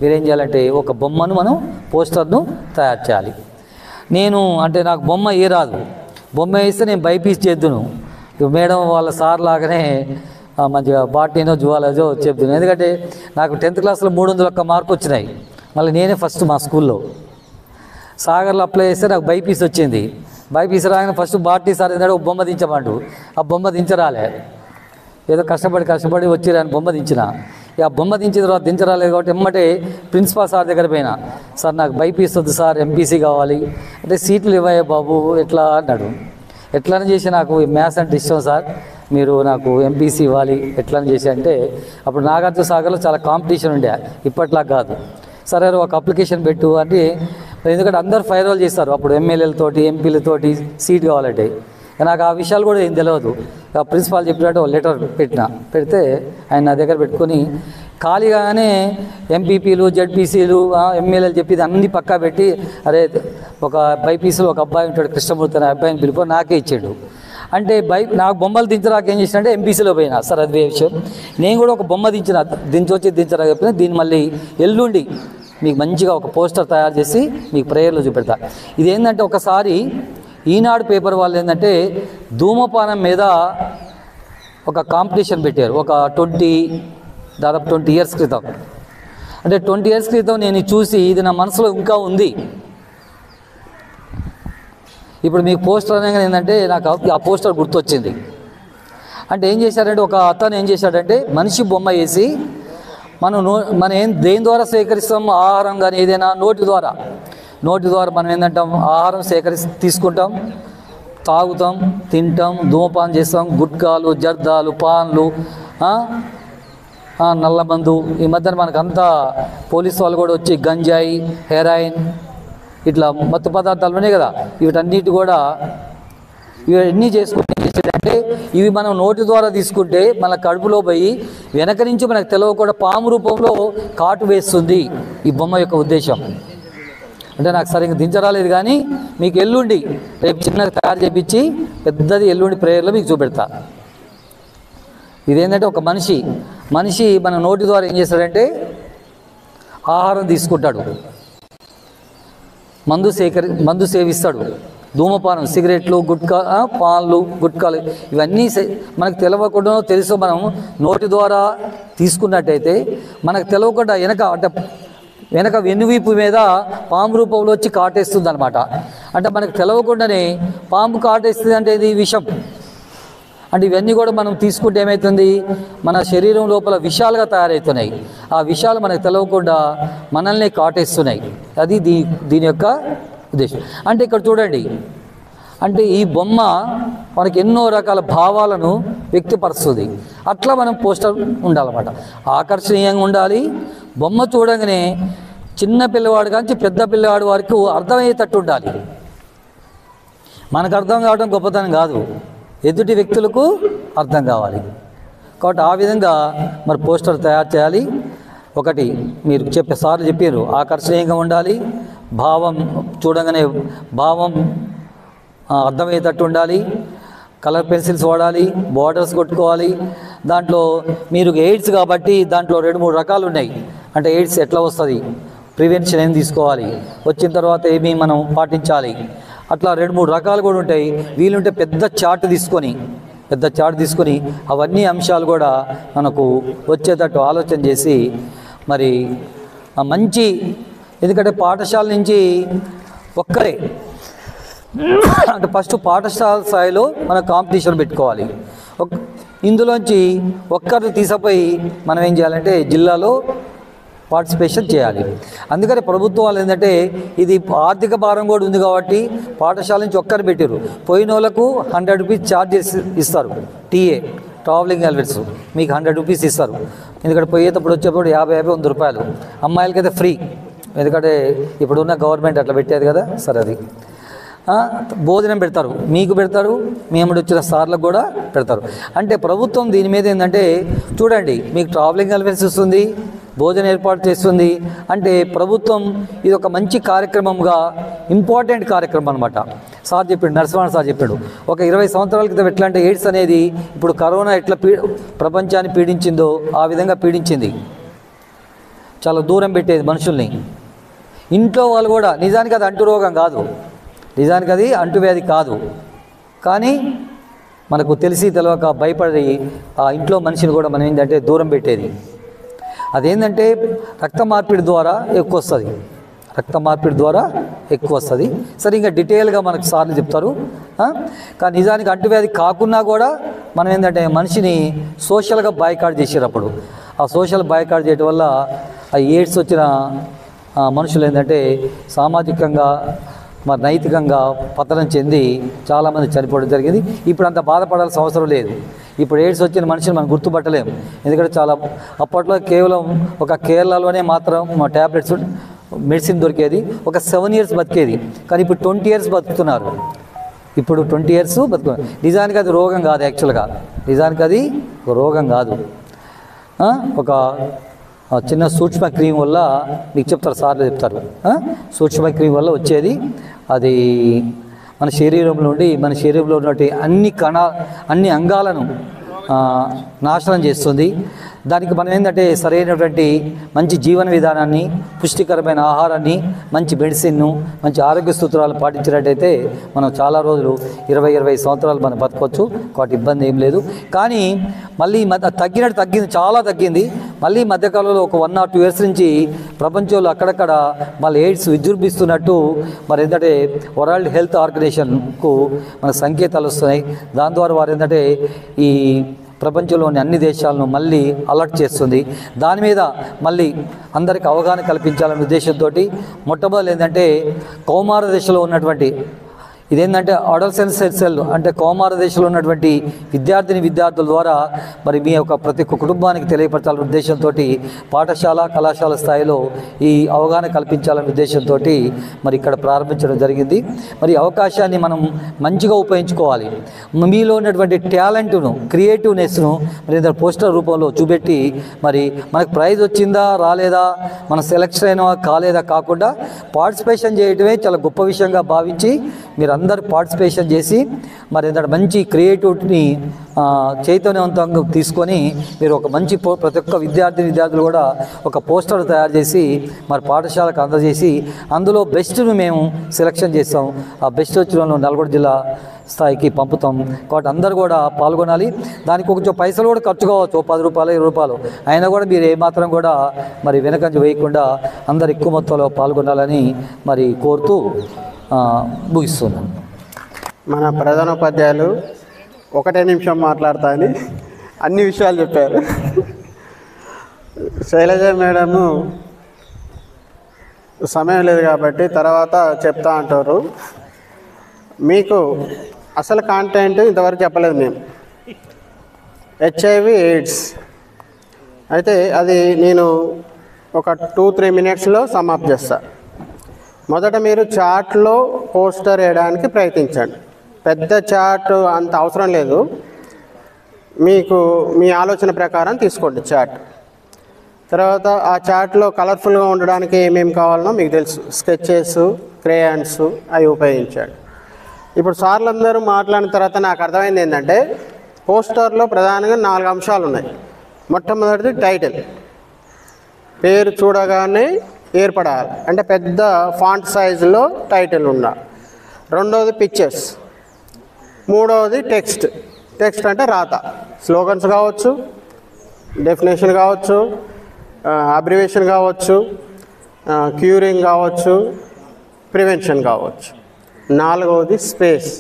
మీరేం చేయాలంటే ఒక బొమ్మను మనం పోస్టర్ను తయారు చేయాలి. నాకు బొమ్మ రాదు, బొమ్మ వేస్తే నేను బైపీస్ చేద్దును, మేడం వాళ్ళ సార్ లాగానే మంచిగా బాటనీనో జువాలజో చెప్తున్నాను. ఎందుకంటే నాకు 10th క్లాస్లో 301 మార్కు వచ్చినాయి. మళ్ళీ నేనే ఫస్ట్ మా స్కూల్లో. సాగర్లో అప్లై చేస్తే నాకు బైపీస్ వచ్చింది. బైపీస్ రాగానే ఫస్ట్ బాటనీ సార్ ఏంటంటే ఒక బొమ్మ దించమండు, ఆ బొమ్మ దించరాలే, ఏదో కష్టపడి వచ్చిరాని బొమ్మ దించిన. ఆ బొమ్మ దించిన తర్వాత దించరాలేదు కాబట్టి ఎమ్మటే ప్రిన్సిపాల్ సార్ దగ్గర పోయినా, సార్ నాకు బైపీస్ వద్దు సార్, ఎంపీసీ కావాలి అంటే, సీట్లు ఇవ్వయే బాబు ఎట్లా అన్నాడు. ఎట్లని చేసి నాకు మ్యాథ్స్ అంటే ఇష్టం సార్, మీరు నాకు ఎంపీసీ ఇవ్వాలి ఎట్లని చేసి అంటే, అప్పుడు నాగార్జున సాగర్లో చాలా కాంపిటీషన్ ఉండే, ఇప్పట్లా కాదు. సరే ఒక అప్లికేషన్ పెట్టు అంటే, ఎందుకంటే అందరు ఫైర్ రోల్ చేస్తారు అప్పుడు ఎమ్మెల్యేలతోటి ఎంపీలతోటి సీట్ కావాలంటే. నాకు ఆ విషయాలు కూడా ఏం తెలియదు. ప్రిన్సిపాల్ చెప్పినట్టు లెటర్ పెడితే ఆయన నా దగ్గర పెట్టుకొని ఖాళీగానే ఎంపీపీలు జెడ్పీసీలు ఎమ్మెల్యేలు చెప్పేది అన్ని పక్కా పెట్టి, అరే ఒక బైపీసీలో ఒక అబ్బాయి ఉంటాడు కృష్ణమూర్తి అనే అబ్బాయిని పిలుపు నాకే ఇచ్చాడు. అంటే నాకు బొమ్మలు దించరాక ఏం చేసినంటే ఎంపీసీలో పోయినా. సార్ అది విషయం, నేను కూడా ఒక బొమ్మ దించరా చెప్పిన, దీన్ని మళ్ళీ ఎల్లుండి మీకు మంచిగా ఒక పోస్టర్ తయారు చేసి మీకు ప్రేయర్లో చూపెడతా. ఇదేంటంటే ఒకసారి ఈనాడు పేపర్ వాళ్ళు ఏంటంటే ధూమపానం మీద ఒక కాంపిటీషన్ పెట్టారు, ఒక దాదాపు 20 years క్రితం. అంటే 20 years క్రితం నేను చూసి ఇది నా మనసులో ఇంకా ఉంది. ఇప్పుడు మీకు పోస్టర్ అనగానే ఏంటంటే నాకు ఆ పోస్టర్ గుర్తొచ్చింది. అంటే ఏం చేశారంటే ఒక అతను ఏం చేశాడంటే మనిషి బొమ్మ వేసి మనం దేని ద్వారా సేకరిస్తాం, ఆహారం కానీ ఏదైనా నోటి ద్వారా మనం ఏంటంటాం, ఆహారం తీసుకుంటాం, తాగుతాం, తింటాం, ధూమపానం చేస్తాం, గుట్కాలు, జర్దాలు, పాన్లు, నల్లమందు. ఈ మధ్యన మనకంతా పోలీసు వాళ్ళు కూడా వచ్చి గంజాయి, హెరాయిన్ ఇట్లా మత్తు పదార్థాలు ఉన్నాయి కదా, వీటన్నిటి కూడా ఇవన్నీ చేసుకుంటే అంటే ఇవి మనం నోటి ద్వారా తీసుకుంటే మన కడుపులో పోయి వెనక నుంచి మనకు తెలియకుండా పాము రూపంలో కాటు వేస్తుంది ఈ బొమ్మ యొక్క ఉద్దేశం. అంటే నాకు సరిగ్గా దించరాలేదు కానీ మీకు ఎల్లుండి రేపు చిన్నగా తయారు చేయించి పెద్దది ఎల్లుండి ప్రేయర్లో మీకు చూపెడతా. ఇదేంటంటే ఒక మనిషి మన నోటి ద్వారా ఏం చేస్తాడంటే ఆహారం తీసుకుంటాడు, మందు సేవిస్తాడు, ధూమపానం, సిగరెట్లు, గుట్కా, పాన్లు, గుట్కాలు ఇవన్నీ మనకు తెలియకుండా తెలుసు. మనం నోటి ద్వారా తీసుకున్నట్టయితే మనకు తెలియకుండా వెనక వెన్నువీపు మీద పాము రూపంలో వచ్చి కాటేస్తుంది అనమాట. అంటే మనకు తెలియకుండానే పాము కాటేస్తుంది అంటే ఇది విషం. అంటే ఇవన్నీ కూడా మనం తీసుకుంటే ఏమవుతుంది, మన శరీరం లోపల విషాలుగా తయారవుతున్నాయి. ఆ విషాలు మనకు తెలియకుండా మనల్ని కాటేస్తున్నాయి. అది దీని యొక్క ఉద్దేశం. అంటే ఇక్కడ చూడండి, అంటే ఈ బొమ్మ మనకి ఎన్నో రకాల భావాలను వ్యక్తపరుస్తుంది. అట్లా మనం పోస్టర్ ఉండాలన్నమాట, ఆకర్షణీయంగా ఉండాలి. బొమ్మ చూడగానే చిన్న పిల్లవాడు కానీ పెద్ద పిల్లవాడి వరకు అర్థమయ్యేటట్టు ఉండాలి. మనకు అర్థం కావడం గొప్పతనం కాదు, ఎదుటి వ్యక్తులకు అర్థం కావాలి. కాబట్టి ఆ విధంగా మరి పోస్టర్ తయారు చేయాలి. ఒకటి మీరు సార్లు చెప్పారు, ఆకర్షణీయంగా ఉండాలి, భావం చూడగానే భావం అర్థమయ్యేటట్టు ఉండాలి, కలర్ పెన్సిల్స్ వాడాలి, బార్డర్స్ కొట్టుకోవాలి. దాంట్లో మీరు ఎయిడ్స్ కాబట్టి దాంట్లో 2-3 రకాలు ఉన్నాయి. అంటే ఎయిడ్స్ ఎట్లా వస్తుంది, ప్రివెన్షన్ ఏం తీసుకోవాలి, వచ్చిన తర్వాత ఏమి మనం పాటించాలి, అట్లా 2-3 రకాలు కూడా ఉంటాయి. వీలుంటే పెద్ద చార్ట్ తీసుకొని అవన్నీ అంశాలు కూడా మనకు వచ్చేటట్టు ఆలోచన చేసి మరి మంచి, ఎందుకంటే పాఠశాల నుంచి ఒక్కరే అంటే ఫస్ట్ పాఠశాల స్థాయిలో మనం కాంపిటీషన్ పెట్టుకోవాలి. ఇందులోంచి ఒక్కరు తీసుకుపోయి మనం ఏం చేయాలంటే జిల్లాలో పార్టిసిపేషన్ చేయాలి. అందుకని ప్రభుత్వాలు ఏంటంటే ఇది ఆర్థిక భారం కూడా ఉంది కాబట్టి పాఠశాల నుంచి ఒక్కరు పెట్టారు. పోయిన వాళ్ళకు 100 రూపీస్ ఛార్జెస్ ఇస్తారు. టీఏ ట్రావెలింగ్ అలవెన్స్ మీకు 100 రూపీస్ ఇస్తారు. ఎందుకంటే పోయేటప్పుడు వచ్చేప్పుడు 50-100 రూపాయలు. అమ్మాయిలకైతే ఫ్రీ, ఎందుకంటే ఇప్పుడున్న గవర్నమెంట్ అట్లా పెట్టేది కదా. సరే, అది భోజనం పెడతారు, మీకు పెడతారు, మేము వచ్చిన సార్లకు కూడా పెడతారు. అంటే ప్రభుత్వం దీని మీద ఏంటంటే చూడండి, మీకు ట్రావెలింగ్ అలవెన్స్ ఇస్తుంది, భోజనం ఏర్పాటు చేస్తుంది. అంటే ప్రభుత్వం ఇది ఒక మంచి కార్యక్రమంగా, ఇంపార్టెంట్ కార్యక్రమం అనమాట. సార్ చెప్పాడు, నరసింహన్ సార్ చెప్పాడు, ఒక 20 సంవత్సరాల క్రితం ఎట్లా అంటే ఎయిడ్స్ అనేది ఇప్పుడు కరోనా ఎట్లా ప్రపంచాన్ని పీడించిందో ఆ విధంగా పీడించింది. చాలా దూరం పెట్టేది మనుషుల్ని. ఇంట్లో వాళ్ళు కూడా, నిజానికి అది అంటురోగం కాదు, నిజానికి అది అంటువ్యాధి కాదు, కానీ మనకు తెలిసి తెలియక భయపడి ఆ ఇంట్లో మనిషిని కూడా మనం ఏంటంటే దూరం పెట్టేది. అదేంటంటే రక్త మార్పిడి ద్వారా ఎక్కువ వస్తుంది. సరే, ఇంకా డీటెయిల్గా మనకు సార్లు చెప్తారు. కానీ నిజానికి అంటువ్యాధి కాకున్నా కూడా మనం ఏంటంటే మనిషిని సోషల్గా బాయ్కాట్ చేసేటప్పుడు ఆ సోషల్ బాయ్కాట్ చేయడం వల్ల ఆ ఎయిడ్స్ వచ్చిన మనుషులు ఏంటంటే సామాజికంగా మరి నైతికంగా పతనం చెంది చాలామంది చనిపోవడం జరిగింది. ఇప్పుడు అంత బాధపడాల్సిన అవసరం లేదు. ఇప్పుడు ఎయిడ్స్ వచ్చిన మనిషిని మనం గుర్తుపట్టలేము, ఎందుకంటే చాలా అప్పట్లో కేవలం ఒక కేరళలోనే మాత్రం మా ట్యాబ్లెట్స్ మెడిసిన్ దొరికేది, ఒక 7 years బతికేది. కానీ ఇప్పుడు 20 years బతుకుతున్నారు. ఇప్పుడు 20 years బతుకుతున్నారు. నిజానికి అది రోగం కాదు, యాక్చువల్గా నిజానికి అది ఒక రోగం కాదు. ఒక చిన్న సూక్ష్మ క్రిమి వల్ల మీకు చెప్తారు, సార్లు చెప్తారు, సూక్ష్మ క్రిమి వల్ల వచ్చేది. అది మన శరీరంలో నుండి మన శరీరంలో ఉన్నటువంటి అన్ని అంగాలను నాశనం చేస్తుంది. దానికి మనం ఏంటంటే సరైనటువంటి మంచి జీవన విధానాన్ని, పుష్టికరమైన ఆహారాన్ని, మంచి మెడిసిన్ను, మంచి ఆరోగ్య సూత్రాలు పాటించినట్టయితే మనం చాలా రోజులు 20-25 సంవత్సరాలు మనం బతకొచ్చు, వాటి ఇబ్బంది ఏం లేదు. కానీ మళ్ళీ తగ్గింది, చాలా తగ్గింది. మళ్ళీ మధ్యకాలంలో ఒక 1 or 2 years నుంచి ప్రపంచంలో అక్కడక్కడ మళ్ళీ ఎయిడ్స్ విజృంభిస్తున్నట్టు మరి ఏంటంటే వరల్డ్ హెల్త్ ఆర్గనైజేషన్కు మన సంకేతాలు వస్తున్నాయి. దాని ద్వారా వారు ఏంటంటే ఈ ప్రపంచంలోని అన్ని దేశాలను మళ్ళీ అలర్ట్ చేస్తుంది. దాని మీద మళ్ళీ అందరికి అవగాహన కల్పించాలనే ఉద్దేశంతో మొట్టమొదటి ఏంటంటే కౌమార దశలో ఉన్నటువంటి ఇదేంటంటే అడోలసెన్స్ సెల్ అంటే కౌమార దశలో ఉన్నటువంటి విద్యార్థుల ద్వారా మరి మీ యొక్క ప్రతి ఒక్క కుటుంబానికి తెలియపరచాలనే ఉద్దేశంతో పాఠశాల కళాశాల స్థాయిలో ఈ అవగాహన కల్పించాలనే ఉద్దేశంతో మరి ఇక్కడ ప్రారంభించడం జరిగింది. మరి అవకాశాన్ని మనం మంచిగా ఉపయోగించుకోవాలి. మీలో ఉన్నటువంటి టాలెంట్ను, క్రియేటివ్నెస్ను మరి పోస్టర్ రూపంలో చూపెట్టి మరి మనకు ప్రైజ్ వచ్చిందా రాలేదా, మన సెలెక్షన్ అయినా కాలేదా కాకుండా పార్టిసిపేషన్ చేయడమే చాలా గొప్ప విషయంగా భావించి మీరు అందరూ పార్టిసిపేషన్ చేసి మరి ఏంటంటే మంచి క్రియేటివిటీని చైతన్యవంతంగా తీసుకొని మీరు ఒక మంచి ప్రతి ఒక్క విద్యార్థులు కూడా ఒక పోస్టర్ తయారు చేసి మరి పాఠశాలకు అందజేసి అందులో బెస్ట్ను మేము సెలెక్షన్ చేస్తాం. ఆ బెస్ట్ వచ్చిన వాళ్ళు నల్గొండ జిల్లా స్థాయికి పంపుతాం. కాబట్టి అందరూ కూడా పాల్గొనాలి. దానికి కొంచెం పైసలు కూడా ఖర్చు కావచ్చు, 10 రూపాయలు 20 రూపాయలు అయినా కూడా మీరు ఏమాత్రం కూడా మరి వెనకంజ వేయకుండా అందరు ఎక్కువ మొత్తంలో పాల్గొనాలని మరి కోరుతూ ముగిస్తున్నాను. మన ప్రధానోపాధ్యాయులు 1 నిమిషం మాట్లాడతా అని అన్ని విషయాలు చెప్పారు. శైలజ మేడము సమయం లేదు కాబట్టి తర్వాత చెప్తా అంటారు. మీకు అసలు కాంటెంట్ ఇంతవరకు చెప్పలేదు మేము. HIV ఎయిడ్స్ అయితే అది నేను ఒక 2-3 minutesలో సమాప్తి చేస్తాను. మొదట మీరు చార్ట్లో పోస్టర్ వేయడానికి ప్రయత్నించండి. పెద్ద చార్ట్ అంత అవసరం లేదు, మీకు మీ ఆలోచన ప్రకారం తీసుకోండి చార్ట్. తర్వాత ఆ చార్ట్లో కలర్ఫుల్గా ఉండడానికి ఏమేమి కావాలనో మీకు తెలుసు, స్కెచెస్, క్రేయాన్స్ అవి ఉపయోగించండి. ఇప్పుడు సార్లందరూ మాట్లాడిన తర్వాత నాకు అర్థమైంది ఏంటంటే పోస్టర్లో ప్రధానంగా 4 అంశాలు ఉన్నాయి. మొట్టమొదటిది టైటిల్, పేరు చూడగానే ఏర్పడాలి, అంటే పెద్ద ఫాంట్ సైజులో టైటిల్ ఉండాలి. రెండవది పిక్చర్స్, మూడవది టెక్స్ట్. టెక్స్ట్ అంటే రాత, స్లోగన్స్ కావచ్చు, డెఫినేషన్ కావచ్చు, అబ్రివేషన్ కావచ్చు, క్యూరింగ్ కావచ్చు, ప్రివెన్షన్ కావచ్చు. నాలుగవది స్పేస్,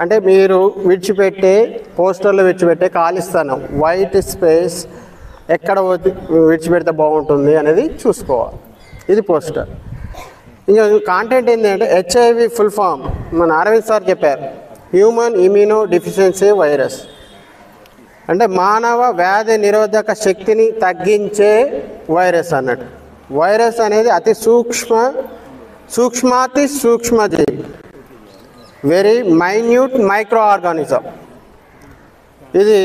అంటే మీరు విడిచిపెట్టే పోస్టర్లో విడిచిపెట్టే ఖాళీ స్థానం, వైట్ స్పేస్ ఎక్కడ విడిచిపెడితే బాగుంటుంది అనేది చూసుకోవాలి. ఇది పోస్టర్. ఇంకా కాంటెంట్ ఏంటంటే హెచ్ఐవి ఫుల్ ఫామ్ మన అరవింద్ సార్ చెప్పారు, హ్యూమన్ ఇమ్యూనో డెఫిషియన్సీ వైరస్. అంటే మానవ వ్యాధి నిరోధక శక్తిని తగ్గించే వైరస్ అన్నట్టు. వైరస్ అనేది అతి సూక్ష్మాతి సూక్ష్మజీవి, వెరీ మైన్యూట్ మైక్రో ఆర్గానిజం. ఇది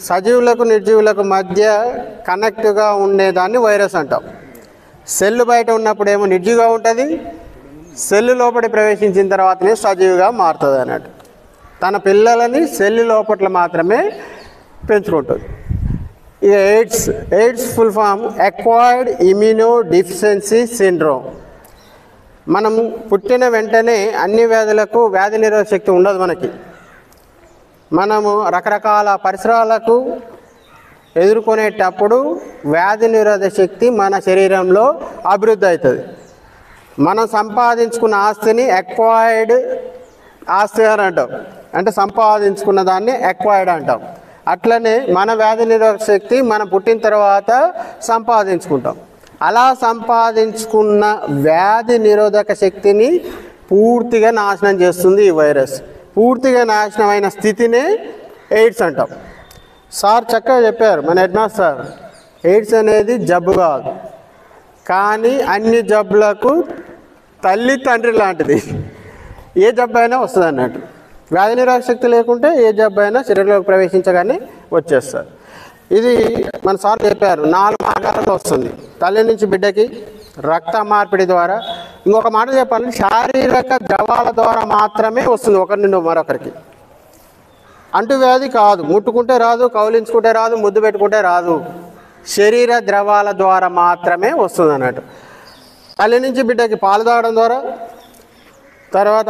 సజీవులకు నిర్జీవులకు మధ్య కనెక్ట్గా ఉండేదాన్ని వైరస్ అంటాం. సెల్ బయట ఉన్నప్పుడేమో నిర్జీవిగా ఉంటుంది, సెల్ లోపలి ప్రవేశించిన తర్వాతనే సజీవిగా మారుతుంది అన్నట్టు. తన పిల్లలని సెల్ లోపల మాత్రమే పెంచుకుంటుంది. ఇక AIDS full form acquired immunodeficiency syndrome. మనం పుట్టిన వెంటనే అన్ని వ్యాధులకు వ్యాధి నిరోధక శక్తి ఉండదు మనకి. మనము రకరకాల పరిసరాలకు ఎదుర్కొనేటప్పుడు వ్యాధి నిరోధక శక్తి మన శరీరంలో అభివృద్ధి అవుతుంది. మనం సంపాదించుకున్న ఆస్తిని అక్వైర్డ్ ఆస్తి అని అంటాం, అంటే సంపాదించుకున్న దాన్ని అక్వైర్డ్ అంటాం. అట్లనే మన వ్యాధి నిరోధక శక్తి మనం పుట్టిన తర్వాత సంపాదించుకుంటాం. అలా సంపాదించుకున్న వ్యాధి నిరోధక శక్తిని పూర్తిగా నాశనం చేస్తుంది ఈ వైరస్. పూర్తిగా నాశనమైన స్థితినే ఎయిడ్స్ అంటాం. సార్ చక్కగా చెప్పారు, మన హెడ్ మాస్టర్ సార్, ఎయిడ్స్ అనేది జబ్బు కాదు, కానీ అన్ని జబ్బులకు తల్లి తండ్రి లాంటిది. ఏ జబ్బు అయినా వస్తుంది అన్నట్టు. వ్యాధి నిరోధక శక్తి లేకుంటే ఏ జబ్బు అయినా శరీరంలోకి ప్రవేశించగానే వచ్చేస్తారు. ఇది మన సార్ చెప్పారు 4 మార్గాలతో వస్తుంది. తల్లి నుంచి బిడ్డకి, రక్త మార్పిడి ద్వారా, ఇంకొక మాట చెప్పాలి, శారీరక ద్రవాల ద్వారా మాత్రమే వస్తుంది ఒకరి నుండి మరొకరికి. అంటువ్యాధి కాదు, ముట్టుకుంటే రాదు, కౌలించుకుంటే రాదు, ముద్దు పెట్టుకుంటే రాదు. శరీర ద్రవాల ద్వారా మాత్రమే వస్తుంది అన్నట్టు. తల్లి నుంచి బిడ్డకి పాలు తాగడం ద్వారా, తర్వాత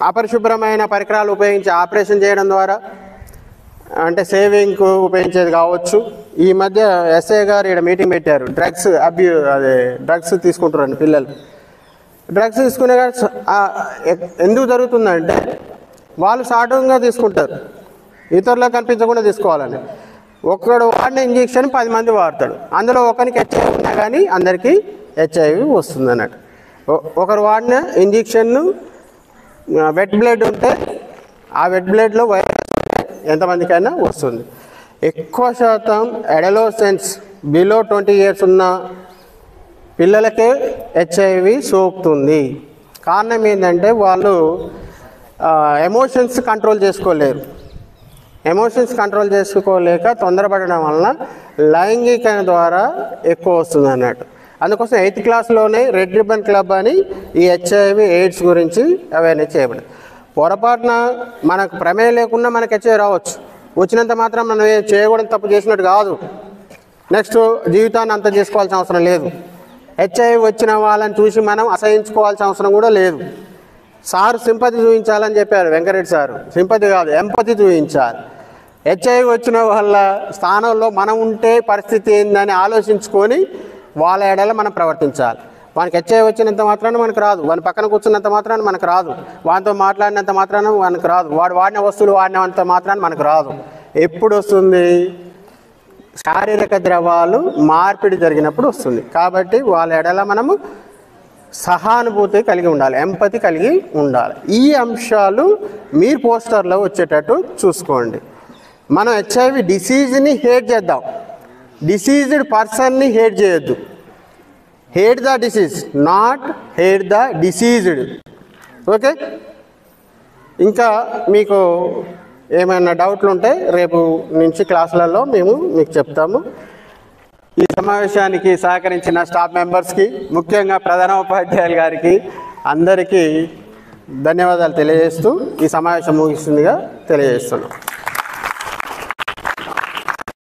అపరిశుభ్రమైన పరికరాలు ఉపయోగించి ఆపరేషన్ చేయడం ద్వారా, సేవింగ్కు ఉపయోగించేది కావచ్చు. ఈ మధ్య ఎస్ఐ గారు ఇక్కడ మీటింగ్ పెట్టారు, డ్రగ్స్ తీసుకుంటారండి పిల్లలు. డ్రగ్స్ తీసుకునే ఎందుకు జరుగుతుందంటే వాళ్ళు షార్ట్గా తీసుకుంటారు, ఇతరులకు కనిపించకుండా తీసుకోవాలని. ఒకడు వాడిన ఇంజెక్షన్ 10 మంది వాడతాడు, అందులో ఒకరికి హెచ్ఐవి ఉన్నా కానీ అందరికీ హెచ్ఐవి వస్తుంది అన్నట్టు. ఒకరు వాడిన ఇంజెక్షన్ను వెట్ బ్లడ్ ఉంటే ఆ వెట్ బ్లడ్లో వైరస్ ఎంతమందికైనా వస్తుంది. ఎక్కువ శాతం అడోలసెంట్స్ బిలో 20 years ఉన్న పిల్లలకే హెచ్ఐవి సోకుతుంది. కారణం ఏంటంటే వాళ్ళు ఎమోషన్స్ కంట్రోల్ చేసుకోలేరు. ఎమోషన్స్ కంట్రోల్ చేసుకోలేక తొందరపడడం వలన లైంగిక ద్వారా ఎక్కువ వస్తుంది అన్నట్టు. అందుకోసం 8th క్లాస్లోనే రెడ్ రిబ్బన్ క్లబ్ అని ఈ హెచ్ఐవి ఎయిడ్స్ గురించి అవేర్నెస్ చేయబడింది. పొరపాటున మనకు ప్రమేయం లేకుండా మనకు హెచ్ఐవి రావచ్చు. వచ్చినంత మాత్రం మనం చేయకూడదు, తప్పు చేసినట్టు కాదు. నెక్స్ట్ జీవితాన్ని అంత చేసుకోవాల్సిన అవసరం లేదు. హెచ్ఐవి వచ్చిన వాళ్ళని చూసి మనం అసహించుకోవాల్సిన అవసరం కూడా లేదు. సార్ సింపతి చూపించాలని చెప్పారు వెంకరెడ్డి సారు. సింపతి కాదు, ఎంపతి చూపించాలి. హెచ్ఐవి వచ్చిన వాళ్ళ స్థానంలో మనం ఉంటే పరిస్థితి ఏందని ఆలోచించుకొని వాళ్ళ ఎడల మనం ప్రవర్తించాలి. వానికి హెచ్ఐవి వచ్చినంత మాత్రాన మనకు రాదు, వాని పక్కన కూర్చున్నంత మాత్రాన మనకు రాదు, వానితో మాట్లాడినంత మాత్రాన మనకు రాదు, వాడు వాడిన వస్తువులు వాడినంత మాత్రాన మనకు రాదు. ఎప్పుడు వస్తుంది? శారీరక ద్రవాలు మార్పిడి జరిగినప్పుడు వస్తుంది. కాబట్టి వాళ్ళ ఎడల మనము సహానుభూతి కలిగి ఉండాలి, ఎంపతి కలిగి ఉండాలి. ఈ అంశాలు మీరు పోస్టర్లో వచ్చేటట్టు చూసుకోండి. మనం హెచ్ఐవి డిసీజ్ని హేట్ చేద్దాం, డిసీజ్డ్ పర్సన్ని హేట్ చేయొద్దు. Hate the disease, not hate the diseased. Okay, ఇంకా మీకు ఏమైనా డౌట్లు ఉంటే రేపు నుంచి క్లాసులలో మేము మీకు చెప్తాము. ఈ సమావేశానికి సహకరించిన స్టాఫ్ మెంబర్స్కి, ముఖ్యంగా ప్రధానోపాధ్యాయులు గారికి అందరికీ ధన్యవాదాలు తెలియజేస్తూ ఈ సమావేశం ముగిస్తుందిగా తెలియజేస్తున్నాం.